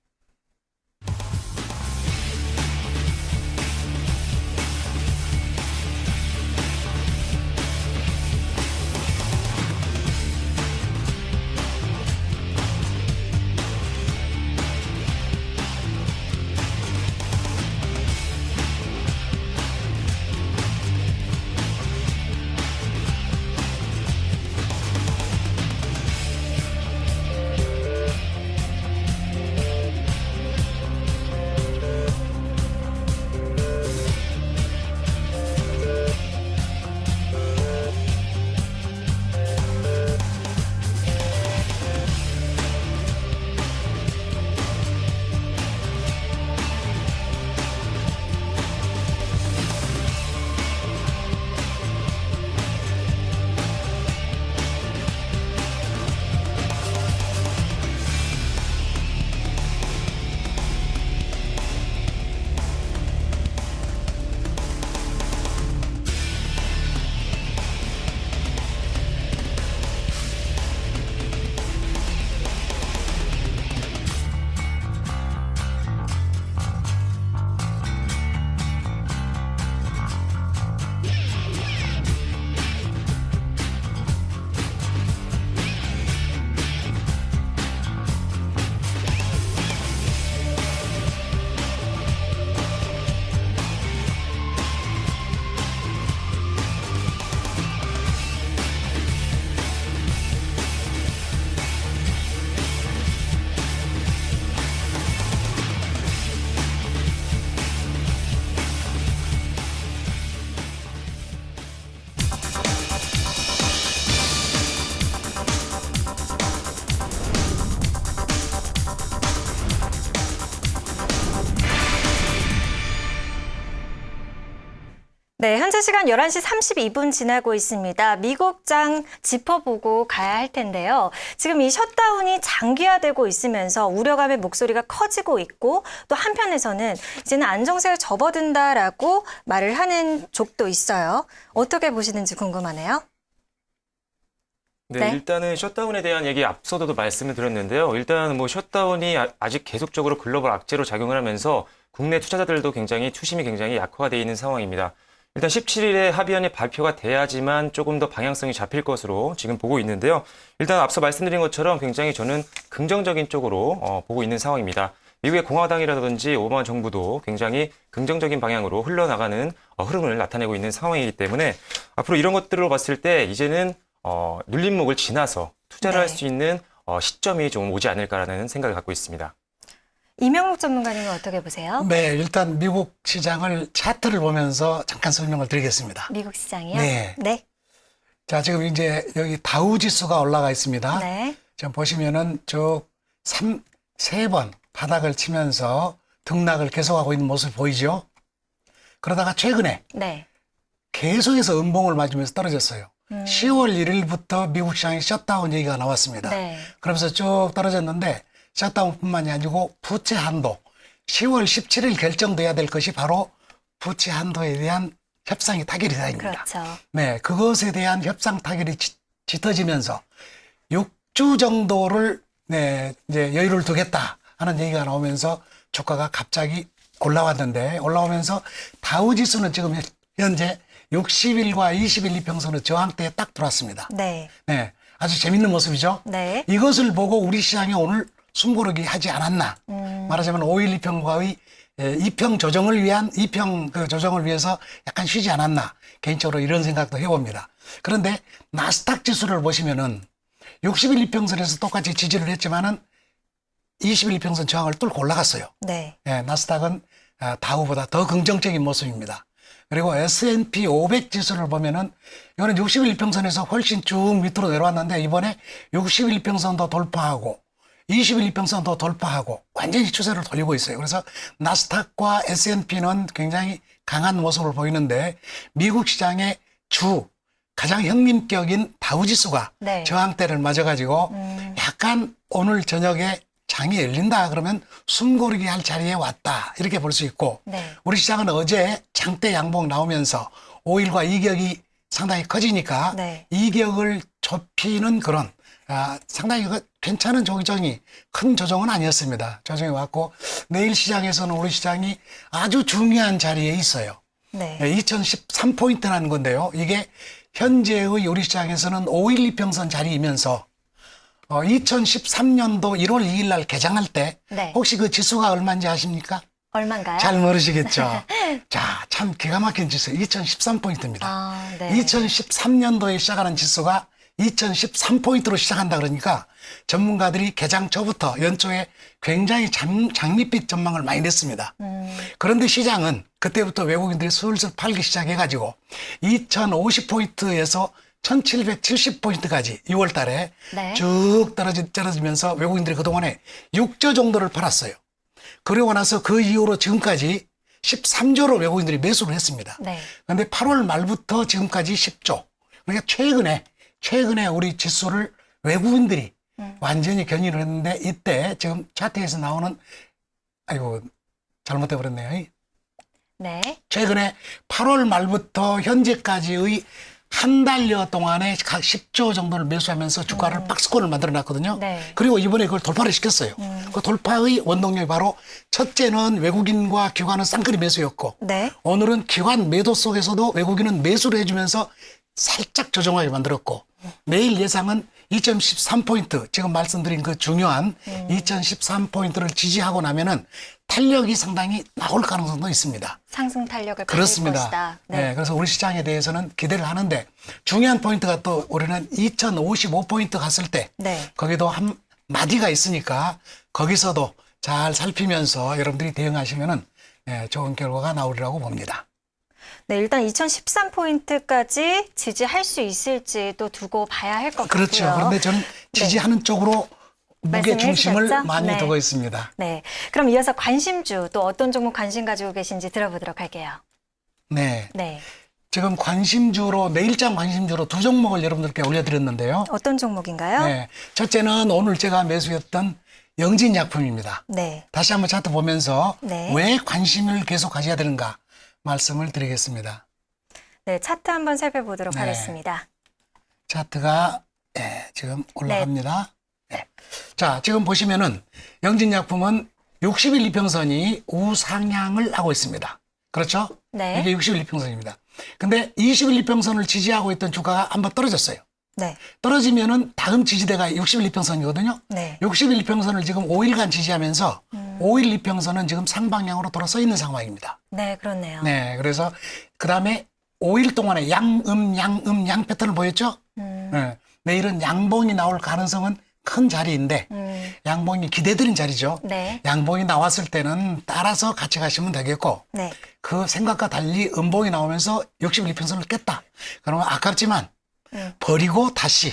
네, 현재 시간 11시 32분 지나고 있습니다. 미국장 짚어보고 가야 할 텐데요. 지금 이 셧다운이 장기화되고 있으면서 우려감의 목소리가 커지고 있고 또 한편에서는 이제는 안정세에 접어든다라고 말을 하는 쪽도 있어요. 어떻게 보시는지 궁금하네요. 네, 일단은 셧다운에 대한 얘기 앞서도 말씀을 드렸는데요. 일단 뭐 셧다운이 아직 계속적으로 글로벌 악재로 작용을 하면서 국내 투자자들도 투심이 굉장히 약화가 되어 있는 상황입니다. 일단 17일에 합의안이 발표가 돼야지만 조금 더 방향성이 잡힐 것으로 지금 보고 있는데요. 일단 앞서 말씀드린 것처럼 굉장히 저는 긍정적인 쪽으로 보고 있는 상황입니다. 미국의 공화당이라든지 오바마 정부도 굉장히 긍정적인 방향으로 흘러나가는 흐름을 나타내고 있는 상황이기 때문에 앞으로 이런 것들로 봤을 때 이제는 눌림목을 지나서 투자를 할 수 있는 시점이 좀 오지 않을까라는 생각을 갖고 있습니다. 이명록 전문가님은 어떻게 보세요? 네, 일단 미국 시장을 차트를 보면서 잠깐 설명을 드리겠습니다. 미국 시장이요? 네. 네. 자, 지금 이제 여기 다우 지수가 올라가 있습니다. 네. 지금 보시면은 세 번 바닥을 치면서 등락을 계속하고 있는 모습 보이죠? 그러다가 최근에 네. 계속해서 음봉을 맞으면서 떨어졌어요. 10월 1일부터 미국 시장이 셧다운 얘기가 나왔습니다. 네. 그러면서 쭉 떨어졌는데 셧다운뿐만이 아니고 부채 한도 10월 17일 결정돼야 될 것이 바로 부채 한도에 대한 협상이 타결이 되어있습니다. 그렇죠. 네, 그것에 대한 협상 타결이 짙어지면서 6주 정도를 이제 여유를 두겠다 하는 얘기가 나오면서 주가가 갑자기 올라왔는데 올라오면서 다우지수는 지금 현재 60일과 20일 이평선의 저항대에 딱 들어왔습니다. 네. 네, 아주 재밌는 모습이죠. 네. 이것을 보고 우리 시장이 오늘 숨고르기 하지 않았나. 말하자면 5일 이평과의 이평 조정을 위해서 약간 쉬지 않았나. 개인적으로 이런 생각도 해봅니다. 그런데 나스닥 지수를 보시면은 60일 이평선에서 똑같이 지지를 했지만은 20일 이평선 저항을 뚫고 올라갔어요. 네. 예, 나스닥은 다우보다 더 긍정적인 모습입니다. 그리고 S&P 500 지수를 보면은 이거는 60일 이평선에서 훨씬 쭉 밑으로 내려왔는데 이번에 60일 이평선도 돌파하고 20일 이평선도 돌파하고 완전히 추세를 돌리고 있어요. 그래서 나스닥과 S&P는 굉장히 강한 모습을 보이는데 미국 시장의 가장 형님격인 다우지수가 네. 저항대를 맞아가지고 약간 오늘 저녁에 장이 열린다 그러면 숨고르기 할 자리에 왔다 이렇게 볼 수 있고 네. 우리 시장은 어제 장대 양봉 나오면서 5일과 이격이 상당히 커지니까 네. 이격을 좁히는 그런 상당히 괜찮은 조정이 큰 조정은 아니었습니다. 조정이 왔고 내일 시장에서는 우리 시장이 아주 중요한 자리에 있어요. 네. 2013포인트라는 건데요. 이게 현재의 우리 시장에서는 5일 이평선 자리이면서 2013년도 1월 2일 날 개장할 때 네. 혹시 그 지수가 얼마인지 아십니까? 얼마인가요? 잘 모르시겠죠. 자, 참 기가 막힌 지수 2013포인트입니다. 네. 2013년도에 시작하는 지수가 2013포인트로 시작한다 그러니까 전문가들이 개장 초부터 연초에 굉장히 장밋빛 전망을 많이 냈습니다. 그런데 시장은 그때부터 외국인들이 슬슬 팔기 시작해가지고 2050포인트에서 1770포인트까지 6월 달에 네. 쭉 떨어지면서 외국인들이 그동안에 6조 정도를 팔았어요. 그러고 나서 그 이후로 지금까지 13조로 외국인들이 매수를 했습니다. 네. 그런데 8월 말부터 지금까지 10조. 그러니까 최근에 우리 지수를 외국인들이 완전히 견인을 했는데 이때 지금 차트에서 나오는 잘못돼 버렸네요. 네. 최근에 8월 말부터 현재까지의 한 달여 동안에 각 10조 정도를 매수하면서 주가를 박스권을 만들어 놨거든요. 네. 그리고 이번에 그걸 돌파를 시켰어요. 그 돌파의 원동력이 바로 첫째는 외국인과 기관은 쌍끌이 매수였고 네. 오늘은 기관 매도 속에서도 외국인은 매수를 해주면서 살짝 조정하게 만들었고 내일 예상은 2013포인트 지금 말씀드린 그 중요한 2013포인트를 지지하고 나면은 탄력이 상당히 나올 가능성도 있습니다. 상승 탄력을 받을 그렇습니다. 것이다. 네. 그래서 우리 시장에 대해서는 기대를 하는데 중요한 포인트가 또 우리는 2055포인트 갔을 때 네. 거기도 한 마디가 있으니까 거기서도 잘 살피면서 여러분들이 대응하시면은 좋은 결과가 나오리라고 봅니다. 네, 일단 2013포인트까지 지지할 수 있을지도 두고 봐야 할 것 같고요. 그렇죠. 그런데 저는 지지하는 쪽으로 무게 중심을 말씀해 주셨죠? 많이 네. 두고 있습니다. 네. 그럼 이어서 관심주 또 어떤 종목 관심 가지고 계신지 들어보도록 할게요. 네. 네. 지금 내일장 관심주로 두 종목을 여러분들께 올려드렸는데요. 어떤 종목인가요? 네. 첫째는 오늘 제가 매수했던 영진약품입니다. 네. 다시 한번 차트 보면서 네. 왜 관심을 계속 가져야 되는가 말씀을 드리겠습니다. 네, 차트 한번 살펴보도록 네. 하겠습니다. 차트가 지금 올라갑니다. 네. 자, 지금 보시면은 영진약품은 60일 이평선이 우상향을 하고 있습니다. 그렇죠? 네. 이게 60일 이평선입니다. 근데 20일 이평선을 지지하고 있던 주가가 한번 떨어졌어요. 네. 떨어지면은 다음 지지대가 60일 이평선이거든요. 네. 60일 이평선을 지금 5일간 지지하면서 5일 이평선은 지금 상방향으로 돌아서 있는 상황입니다. 네, 그렇네요. 네, 그래서 그 다음에 5일 동안에 양 패턴을 보였죠? 네, 내일은 양봉이 나올 가능성은 큰 자리인데 양봉이 기대드린 자리죠. 네. 양봉이 나왔을 때는 따라서 같이 가시면 되겠고 네. 그 생각과 달리 음봉이 나오면서 60일 이평선을 깼다. 그러면 아깝지만 버리고 다시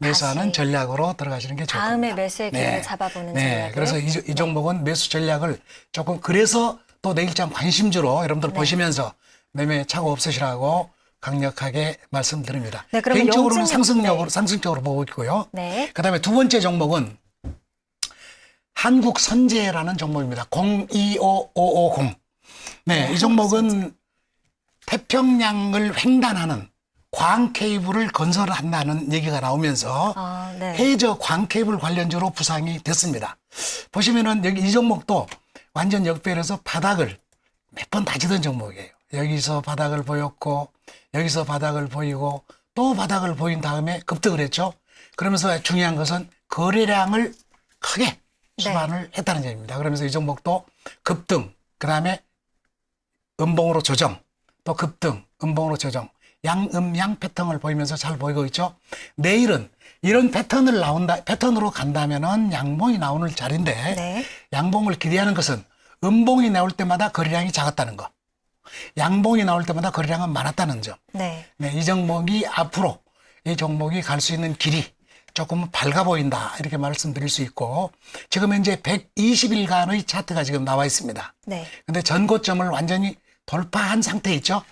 매수하는 다시. 전략으로 들어가시는 게 좋을 겁니다. 다음에 매수의 기회를 잡아보는 전략을. 그래서 이 종목은 매수 전략을 조금 그래서 또 내일장 관심주로 여러분들 보시면서 매매 차고 없으시라고 강력하게 말씀드립니다. 네, 그럼 개인적으로는 영진약- 상승적으로 보고 있고요. 네. 그다음에 두 번째 종목은 한국선제라는 종목입니다. 025550. 네, 이 종목은 태평양을 횡단하는 광 케이블을 건설한다는 얘기가 나오면서 네. 해저 광 케이블 관련주로 부상이 됐습니다. 보시면은 여기 이 종목도 완전 역배열해서 바닥을 몇 번 다지던 종목이에요. 여기서 바닥을 보였고 여기서 바닥을 보이고 또 바닥을 보인 다음에 급등을 했죠. 그러면서 중요한 것은 거래량을 크게 수반을 했다는 점입니다. 그러면서 이 종목도 급등, 그 다음에 음봉으로 조정, 또 급등, 음봉으로 조정, 양음양 패턴을 보이면서 잘 보이고 있죠. 내일은 이런 패턴으로 간다면은 양봉이 나오는 자리인데 네. 양봉을 기대하는 것은 음봉이 나올 때마다 거래량이 작았다는 거. 양봉이 나올 때마다 거래량은 많았다는 점. 네. 네, 이 종목이 앞으로 이 종목이 갈 수 있는 길이 조금 밝아 보인다 이렇게 말씀드릴 수 있고 지금 현재 120일간의 차트가 지금 나와 있습니다. 네. 근데 전고점을 완전히 돌파한 상태 있죠?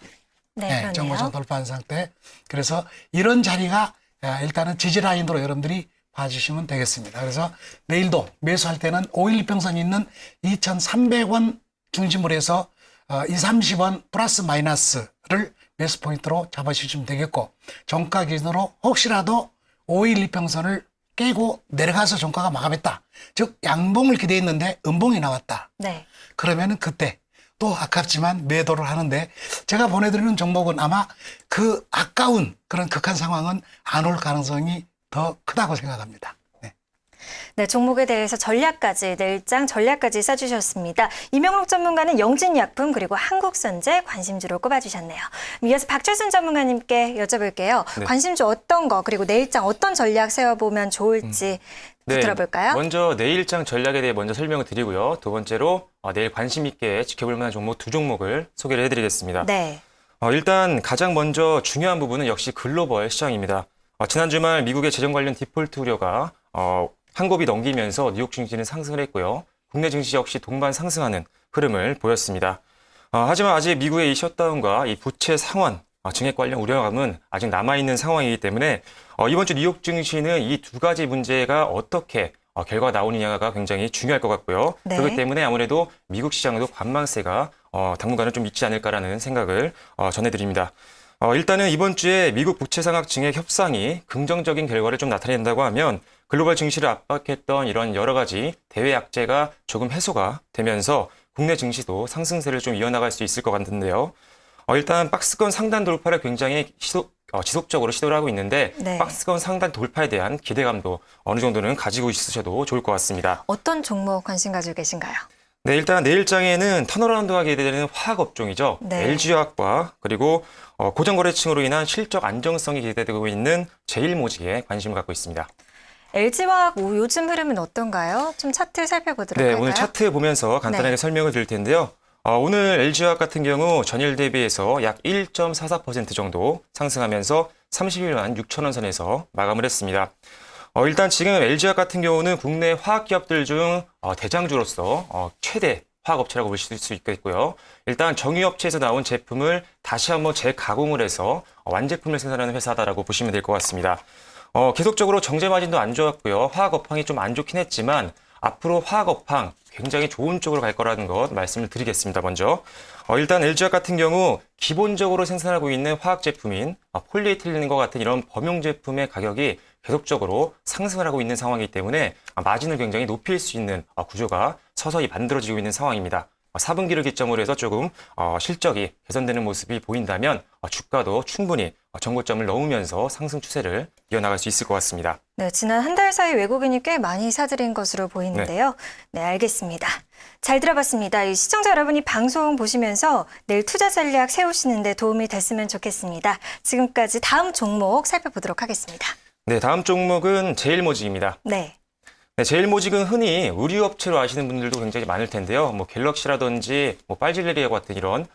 네, 그러네요. 전고점 돌파한 상태. 그래서 이런 자리가 일단은 지지라인으로 여러분들이 봐주시면 되겠습니다. 그래서 내일도 매수할 때는 5일 이평선이 있는 2,300원 중심으로 해서 230원 플러스 마이너스를 매수 포인트로 잡아주시면 되겠고 종가 기준으로 혹시라도 5일 이평선을 깨고 내려가서 종가가 마감했다. 즉 양봉을 기대했는데 음봉이 나왔다. 네. 그러면은 그때 또 아깝지만 매도를 하는데 제가 보내드리는 종목은 아마 그 아까운 그런 극한 상황은 안 올 가능성이 더 크다고 생각합니다. 네. 네, 종목에 대해서 전략까지, 내일장 전략까지 써주셨습니다. 이명록 전문가는 영진약품 그리고 한국선제 관심주로 꼽아주셨네요. 이어서 박철순 전문가님께 여쭤볼게요. 네. 관심주 어떤 거 그리고 내일장 어떤 전략 세워보면 좋을지 들어볼까요? 먼저 내일장 전략에 대해 먼저 설명을 드리고요. 두 번째로 내일 관심 있게 지켜볼 만한 종목 두 종목을 소개를 해드리겠습니다. 네. 일단 가장 먼저 중요한 부분은 역시 글로벌 시장입니다. 지난 주말 미국의 재정 관련 디폴트 우려가 한 곱이 넘기면서 뉴욕 증시는 상승을 했고요. 국내 증시 역시 동반 상승하는 흐름을 보였습니다. 하지만 아직 미국의 이 셧다운과 이 부채 상환, 증액 관련 우려감은 아직 남아있는 상황이기 때문에 이번 주 뉴욕 증시는 이 두 가지 문제가 어떻게 결과가 나오느냐가 굉장히 중요할 것 같고요. 네. 그렇기 때문에 아무래도 미국 시장도 관망세가 당분간은 좀 있지 않을까라는 생각을 전해드립니다. 일단은 이번 주에 미국 부채 상각 증액 협상이 긍정적인 결과를 좀 나타낸다고 하면 글로벌 증시를 압박했던 이런 여러 가지 대외 악재가 조금 해소가 되면서 국내 증시도 상승세를 좀 이어나갈 수 있을 것 같은데요. 일단 박스권 상단 돌파를 굉장히 지속적으로 시도를 하고 있는데 네. 박스권 상단 돌파에 대한 기대감도 어느 정도는 가지고 있으셔도 좋을 것 같습니다. 어떤 종목 관심 가지고 계신가요? 네, 일단 내일장에는 턴어라운드가 기대되는 화학 업종이죠. 네. LG화학과 그리고 고정거래층으로 인한 실적 안정성이 기대되고 있는 제일모직에 관심을 갖고 있습니다. LG화학 요즘 흐름은 어떤가요? 좀 차트 살펴보도록 네, 할까요? 오늘 차트 보면서 간단하게 설명을 드릴 텐데요. 오늘 LG화학 같은 경우 전일 대비해서 약 1.44% 정도 상승하면서 31만 6천 원 선에서 마감을 했습니다. 일단 지금 LG화학 같은 경우는 국내 화학기업들 중 대장주로서 최대 화학업체라고 보실 수 있겠고요. 일단 정유업체에서 나온 제품을 다시 한번 재가공을 해서 완제품을 생산하는 회사다라고 보시면 될 것 같습니다. 계속적으로 정제 마진도 안 좋았고요. 화학업황이 좀 안 좋긴 했지만 앞으로 화학업황 굉장히 좋은 쪽으로 갈 거라는 것 말씀을 드리겠습니다. 먼저 일단 LG화학 같은 경우 기본적으로 생산하고 있는 화학 제품인 폴리에틸렌과 같은 이런 범용 제품의 가격이 계속적으로 상승을 하고 있는 상황이기 때문에 마진을 굉장히 높일 수 있는 구조가 서서히 만들어지고 있는 상황입니다. 4분기를 기점으로 해서 조금 실적이 개선되는 모습이 보인다면 주가도 충분히 전고점을 넘으면서 상승 추세를 이어나갈 수 있을 것 같습니다. 네, 지난 한 달 사이 외국인이 꽤 많이 사들인 것으로 보이는데요. 네, 알겠습니다. 잘 들어봤습니다. 이 시청자 여러분이 방송 보시면서 내일 투자 전략 세우시는데 도움이 됐으면 좋겠습니다. 지금까지 다음 종목 살펴보도록 하겠습니다. 네, 다음 종목은 제일모직입니다. 네. 네, 제일모직은 흔히 의류업체로 아시는 분들도 굉장히 많을 텐데요. 갤럭시라든지 빨질레리아 같은 이런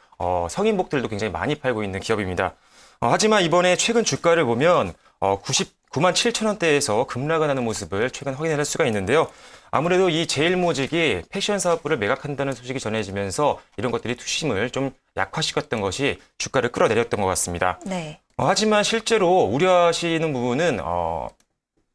성인복들도 굉장히 많이 팔고 있는 기업입니다. 하지만 이번에 최근 주가를 보면 99만 7천 원대에서 급락을 하는 모습을 최근 확인할 수가 있는데요. 아무래도 이 제일모직이 패션 사업부를 매각한다는 소식이 전해지면서 이런 것들이 투심을 좀 약화시켰던 것이 주가를 끌어내렸던 것 같습니다. 네. 하지만 실제로 우려하시는 부분은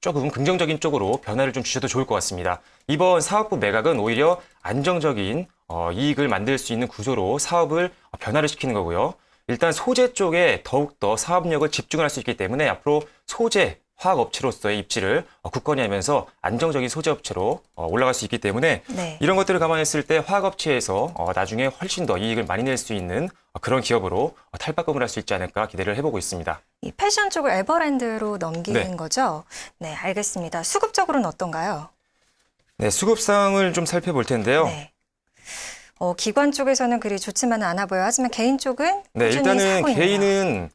조금 긍정적인 쪽으로 변화를 좀 주셔도 좋을 것 같습니다. 이번 사업부 매각은 오히려 안정적인 이익을 만들 수 있는 구조로 사업을 변화를 시키는 거고요. 일단 소재 쪽에 더욱더 사업력을 집중할 수 있기 때문에 앞으로 소재, 화학업체로서의 입지를 굳건히 하면서 안정적인 소재업체로 올라갈 수 있기 때문에 네. 이런 것들을 감안했을 때 화학업체에서 나중에 훨씬 더 이익을 많이 낼 수 있는 그런 기업으로 탈바꿈을 할 수 있지 않을까 기대를 해보고 있습니다. 이 패션 쪽을 에버랜드로 넘기는 네. 거죠? 네, 알겠습니다. 수급적으로는 어떤가요? 네, 수급상을 좀 살펴볼 텐데요. 네. 기관 쪽에서는 그리 좋지만은 않아 보여요. 하지만 개인 쪽은 네, 꾸준히 일단은 사고 있네요. 개인은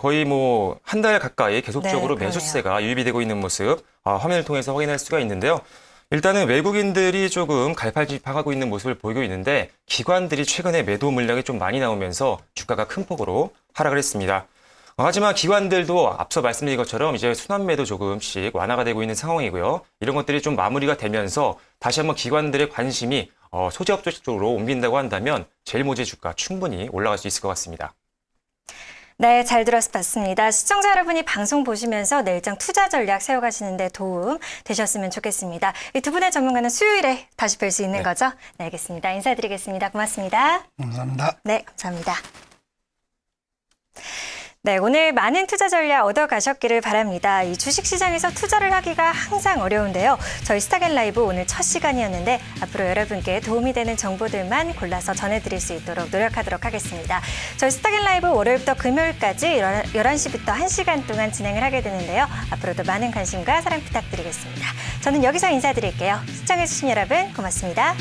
거의 뭐 한 달 가까이 계속적으로 네, 매수세가 유입이 되고 있는 모습 화면을 통해서 확인할 수가 있는데요. 일단은 외국인들이 조금 갈팡질팡하고 있는 모습을 보이고 있는데 기관들이 최근에 매도 물량이 좀 많이 나오면서 주가가 큰 폭으로 하락을 했습니다. 하지만 기관들도 앞서 말씀드린 것처럼 이제 순환매도 조금씩 완화가 되고 있는 상황이고요. 이런 것들이 좀 마무리가 되면서 다시 한번 기관들의 관심이 소재업체 쪽으로 옮긴다고 한다면 제일모직 주가 충분히 올라갈 수 있을 것 같습니다. 네, 잘 들었습니다. 시청자 여러분이 방송 보시면서 내일장 투자 전략 세워가시는 데 도움 되셨으면 좋겠습니다. 이 두 분의 전문가는 수요일에 다시 뵐 수 있는 거죠? 네, 알겠습니다. 인사드리겠습니다. 고맙습니다. 감사합니다. 네, 감사합니다. 네, 오늘 많은 투자 전략 얻어가셨기를 바랍니다. 이 주식시장에서 투자를 하기가 항상 어려운데요. 저희 스타겐 라이브 오늘 첫 시간이었는데 앞으로 여러분께 도움이 되는 정보들만 골라서 전해드릴 수 있도록 노력하도록 하겠습니다. 저희 스타겐 라이브 월요일부터 금요일까지 11시부터 1시간 동안 진행을 하게 되는데요. 앞으로도 많은 관심과 사랑 부탁드리겠습니다. 저는 여기서 인사드릴게요. 시청해주신 여러분 고맙습니다.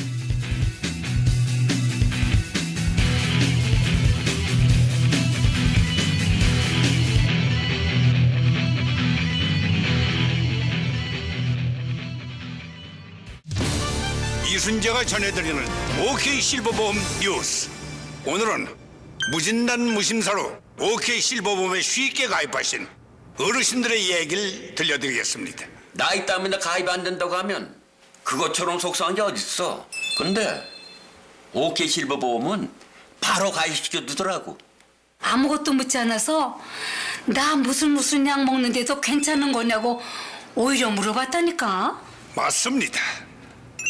이순재가 전해드리는 OK 실버보험 뉴스. 오늘은 무진단 무심사로 OK 실버보험에 쉽게 가입하신 어르신들의 이야기를 들려드리겠습니다. 나이 때문에 가입 안 된다고 하면 그것처럼 속상한 게 어딨어. 근데 OK 실버 보험은 바로 가입시켜 두더라고. 아무것도 묻지 않아서 나 무슨 약 먹는데도 괜찮은 거냐고 오히려 물어봤다니까. 맞습니다.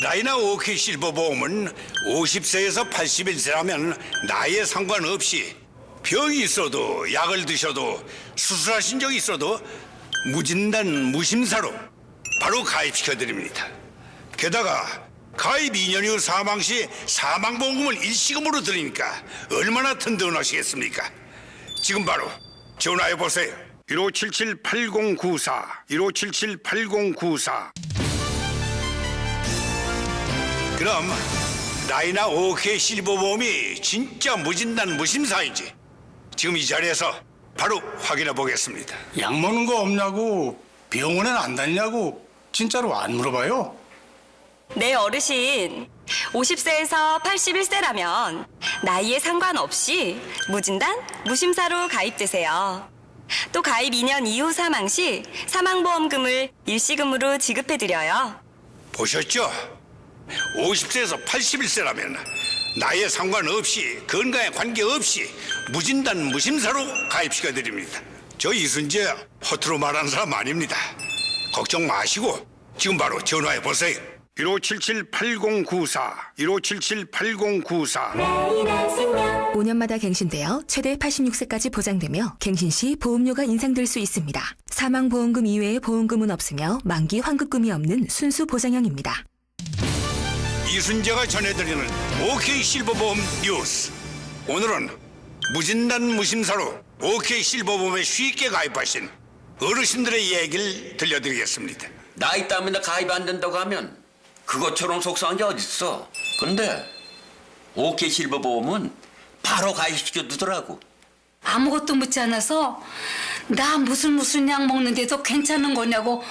나이나 OK 실버 보험은 50세에서 81세라면 나이에 상관없이 병이 있어도 약을 드셔도 수술하신 적이 있어도 무진단 무심사로 바로 가입시켜드립니다. 게다가 가입 2년 후 사망 시 사망보험금을 일시금으로 드리니까 얼마나 든든하시겠습니까? 지금 바로 전화해보세요. 1577-8094 1577-8094. 그럼 나이나 OK 실버보험이 진짜 무진단 무심사인지 지금 이 자리에서 바로 확인해 보겠습니다. 약 먹는 거 없냐고, 병원엔 안 다니냐고 진짜로 안 물어봐요? 네, 어르신. 50세에서 81세라면 나이에 상관없이 무진단, 무심사로 가입되세요. 또 가입 2년 이후 사망 시 사망보험금을 일시금으로 지급해드려요. 보셨죠? 50세에서 81세라면 나이에 상관없이 건강에 관계없이 무진단 무심사로 가입시켜드립니다. 저 이순재 허투루 말하는 사람 아닙니다. 걱정 마시고 지금 바로 전화해보세요. 1577-8094 1577-8094. 5년마다 갱신되어 최대 86세까지 보장되며 갱신 시 보험료가 인상될 수 있습니다. 사망보험금 이외의 보험금은 없으며 만기 환급금이 없는 순수 보장형입니다. 이순재가 전해드리는 OK 실버보험 뉴스. 오늘은 무진단 무심사로 OK 실버보험에 쉽게 가입하신 어르신들의 이야기를 들려드리겠습니다. 나이 때문에 가입 안 된다고 하면 그것처럼 속상한 게 어딨어. 근데 OK 실버 보험은 바로 가입시켜 두더라고. 아무것도 묻지 않아서 나 무슨 약 먹는데도 괜찮은 거냐고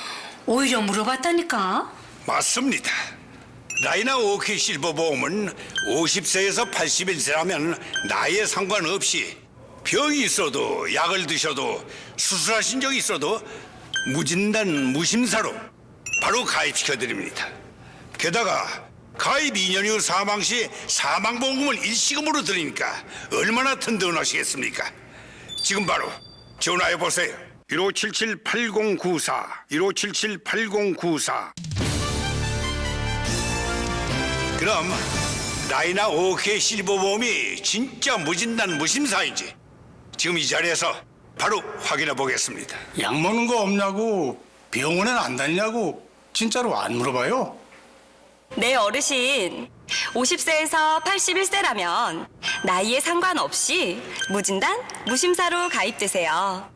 오히려 물어봤다니까. 맞습니다. 나이나 OK 실버 보험은 50세에서 81세라면 나이에 상관없이 병이 있어도 약을 드셔도 수술하신 적이 있어도 무진단 무심사로 바로 가입시켜드립니다. 게다가 가입 2년 후 사망 시 사망보험금을 일시금으로 드리니까 얼마나 든든하시겠습니까? 지금 바로 전화해보세요. 1577-8094 1577-8094. 그럼 나이나 OK 실버보험이 진짜 무진단 무심사인지 지금 이 자리에서 바로 확인해 보겠습니다. 약 먹는 거 없냐고, 병원엔 안 다니냐고 진짜로 안 물어봐요? 네, 어르신. 50세에서 81세라면 나이에 상관없이 무진단, 무심사로 가입되세요.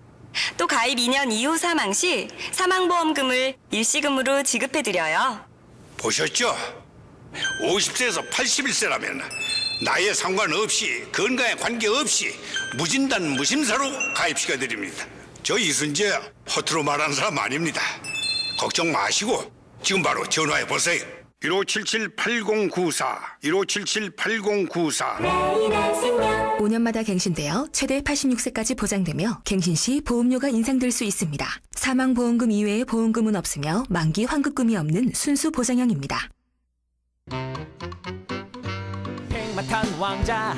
또 가입 2년 이후 사망 시 사망보험금을 일시금으로 지급해드려요. 보셨죠? 50세에서 81세라면 나이에 상관없이 건강에 관계없이 무진단 무심사로 가입시켜드립니다. 저 이순재 허투루 말하는 사람 아닙니다. 걱정 마시고 지금 바로 전화해 보세요. 1577-8094 1577-8094 5년마다 갱신되어 최대 86세까지 보장되며 갱신 시 보험료가 인상될 수 있습니다. 사망보험금 이외의 보험금은 없으며 만기 환급금이 없는 순수 보장형입니다. 백마탄 왕자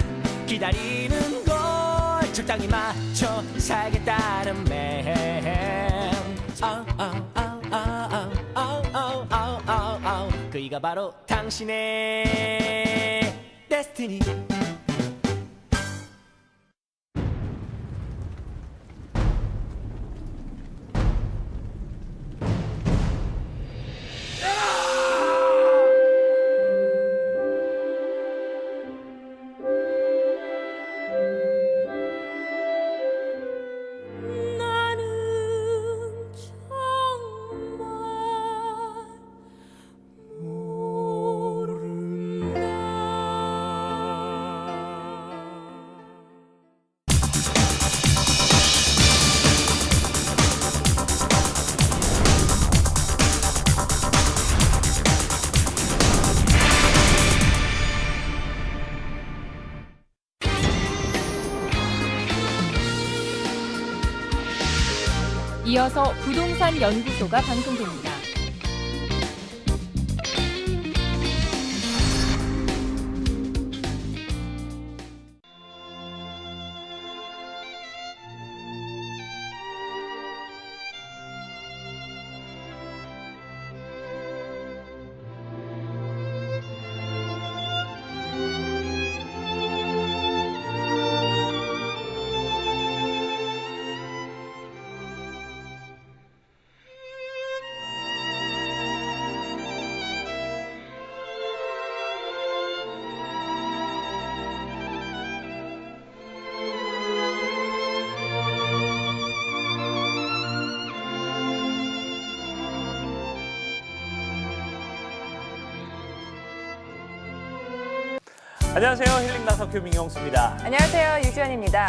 기다리는 걸 적당히 맞춰 살겠다는 맴 그이가 바로 당신의 데스티니. 이어서 부동산 연구소가 방송됩니다. 안녕하세요. 힐링나석큐 민경수입니다. 안녕하세요. 유지연입니다.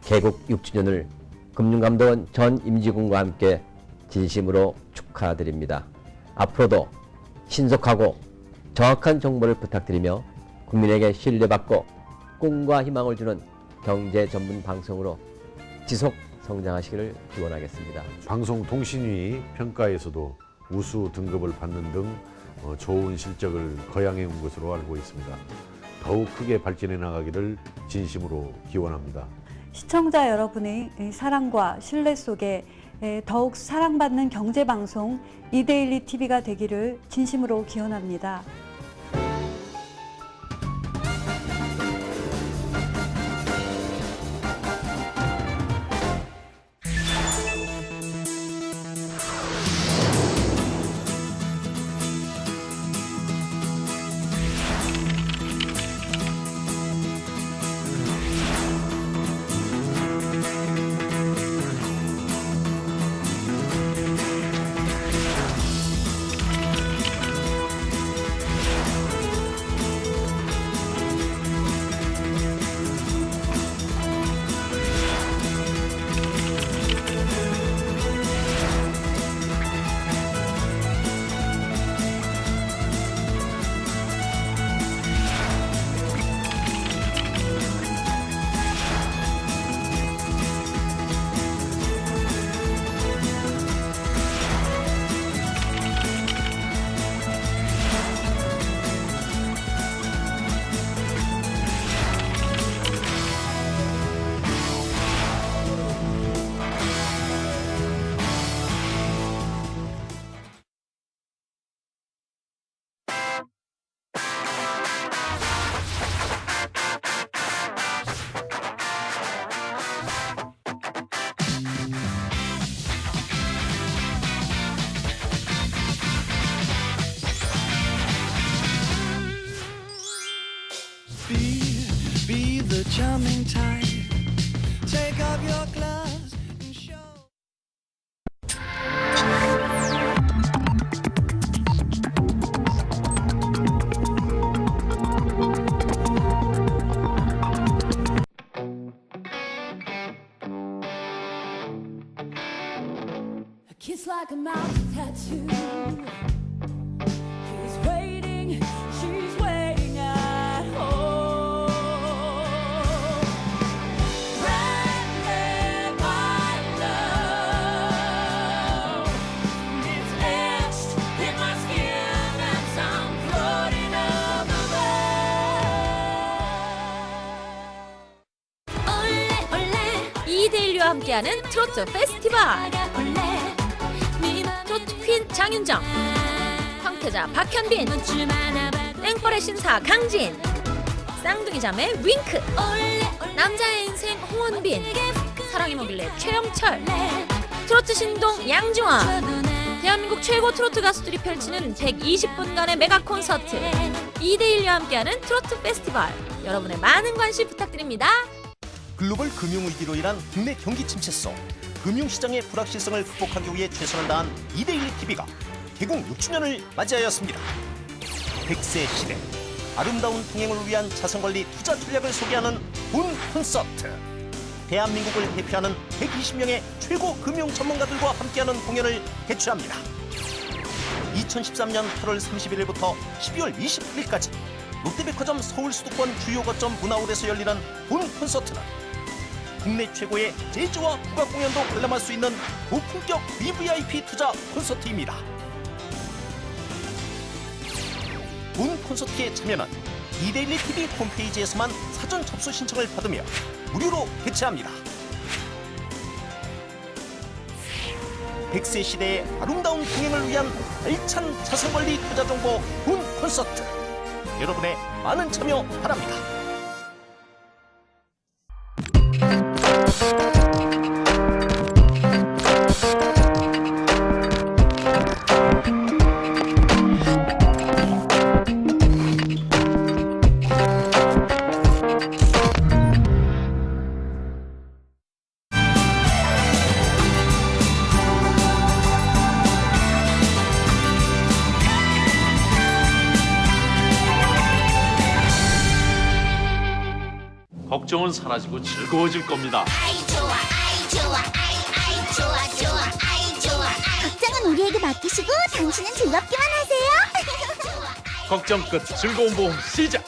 개국 6주년을 금융감독원 전 임직원과 함께 진심으로 축하드립니다. 앞으로도 신속하고 정확한 정보를 부탁드리며 국민에게 신뢰받고 꿈과 희망을 주는 경제 전문 방송으로 지속 성장하시기를 기원하겠습니다. 방송통신위 평가에서도 우수 등급을 받는 등 좋은 실적을 거양해 온 것으로 알고 있습니다. 더욱 크게 발전해 나가기를 진심으로 기원합니다. 시청자 여러분의 사랑과 신뢰 속에 더욱 사랑받는 경제방송 이데일리 TV가 되기를 진심으로 기원합니다. charming type. Take off your gloves and show. A kiss like a mouth tattoo. He's waiting, she's waiting at home. Red white love is etched in my skin as I'm floating above. 올레 올레 이데일리와 함께하는 트로트 페스티벌. 트로트 퀸 장윤정, 황태자 박현빈, 땡벌의 신사 강진, 쌍둥이 자매 윙크, 남자의 인생 홍원빈, 사랑이 뭐길래 최영철, 트로트 신동 양중원, 대한민국 최고 트로트 가수들이 펼치는 120분간의 메가 콘서트 이데일리와 함께하는 트로트 페스티벌. 여러분의 많은 관심 부탁드립니다. 글로벌 금융위기로 인한 국내 경기 침체 속 금융시장의 불확실성을 극복하기 위해 최선을 다한 이데일리 TV가 개국 6주년을 맞이하였습니다. 100세 시대 아름다운 통행을 위한 자산관리 투자 전략을 소개하는 본 콘서트. 대한민국을 대표하는 120명의 최고 금융 전문가들과 함께하는 공연을 개최합니다. 2013년 8월 31일부터 12월 28일까지 롯데백화점 서울 수도권 주요 거점 문화홀에서 열리는 본 콘서트는 국내 최고의 재즈와 국악 공연도 관람할 수 있는 고품격 VVIP 투자 콘서트입니다. 본 콘서트에 참여는 이데일리 TV 홈페이지에서만 사전 접수 신청을 받으며 무료로 개최합니다. 100세 시대의 아름다운 통행을 위한 알찬 자산관리 투자 정보 본 콘서트. 여러분의 많은 참여 바랍니다. 걱정은 사라지고 즐거워질 겁니다. 아이 좋아 아이 좋아 아이 좋아 좋아 아이 좋아. 걱정은 우리에게 맡기시고 당신은 즐겁기만 하세요. 걱정 끝 즐거운 보험 시작.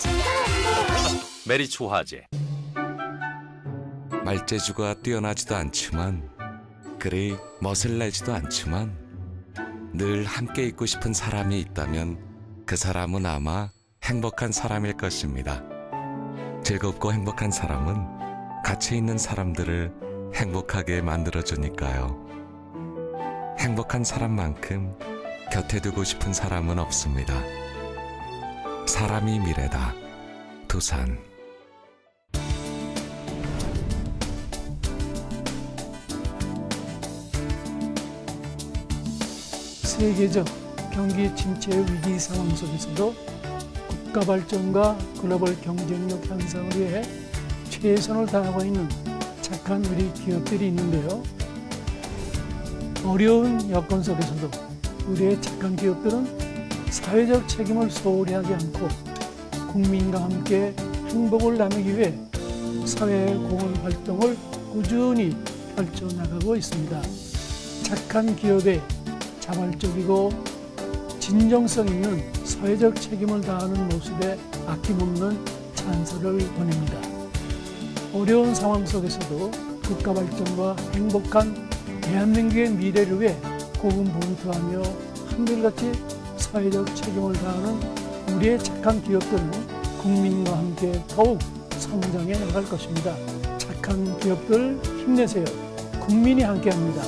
메리초 화재. 말재주가 뛰어나지도 않지만 그리 멋을 내지도 않지만 늘 함께 있고 싶은 사람이 있다면 그 사람은 아마 행복한 사람일 것입니다. 즐겁고 행복한 사람은 같이 있는 사람들을 행복하게 만들어주니까요. 행복한 사람만큼 곁에 두고 싶은 사람은 없습니다. 사람이 미래다. 두산. 세계적 경기 침체 위기 상황 속에서도 국가 발전과 글로벌 경쟁력 향상을 위해 최선을 다하고 있는 착한 우리 기업들이 있는데요. 어려운 여건 속에서도 우리의 착한 기업들은 사회적 책임을 소홀히 하지 않고 국민과 함께 행복을 나누기 위해 사회 공헌 활동을 꾸준히 펼쳐나가고 있습니다. 착한 기업의 자발적이고 진정성 있는 사회적 책임을 다하는 모습에 아낌없는 찬사를 보냅니다. 어려운 상황 속에서도 국가 발전과 행복한 대한민국의 미래를 위해 고군분투하며 한결같이 사회적 책임을 다하는 우리의 착한 기업들은 국민과 함께 더욱 성장해 나갈 것입니다. 착한 기업들 힘내세요. 국민이 함께합니다.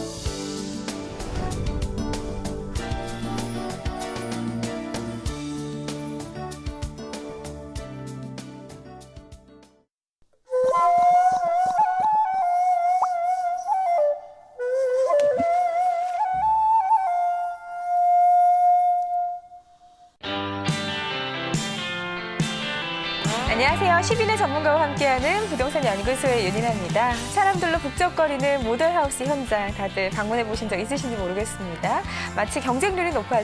안녕하세요. 10인의 전문가와 함께하는 부동산 연구소의 윤인아입니다. 사람들로 북적거리는 모델하우스 현장 다들 방문해 보신 적 있으신지 모르겠습니다. 마치 경쟁률이 높아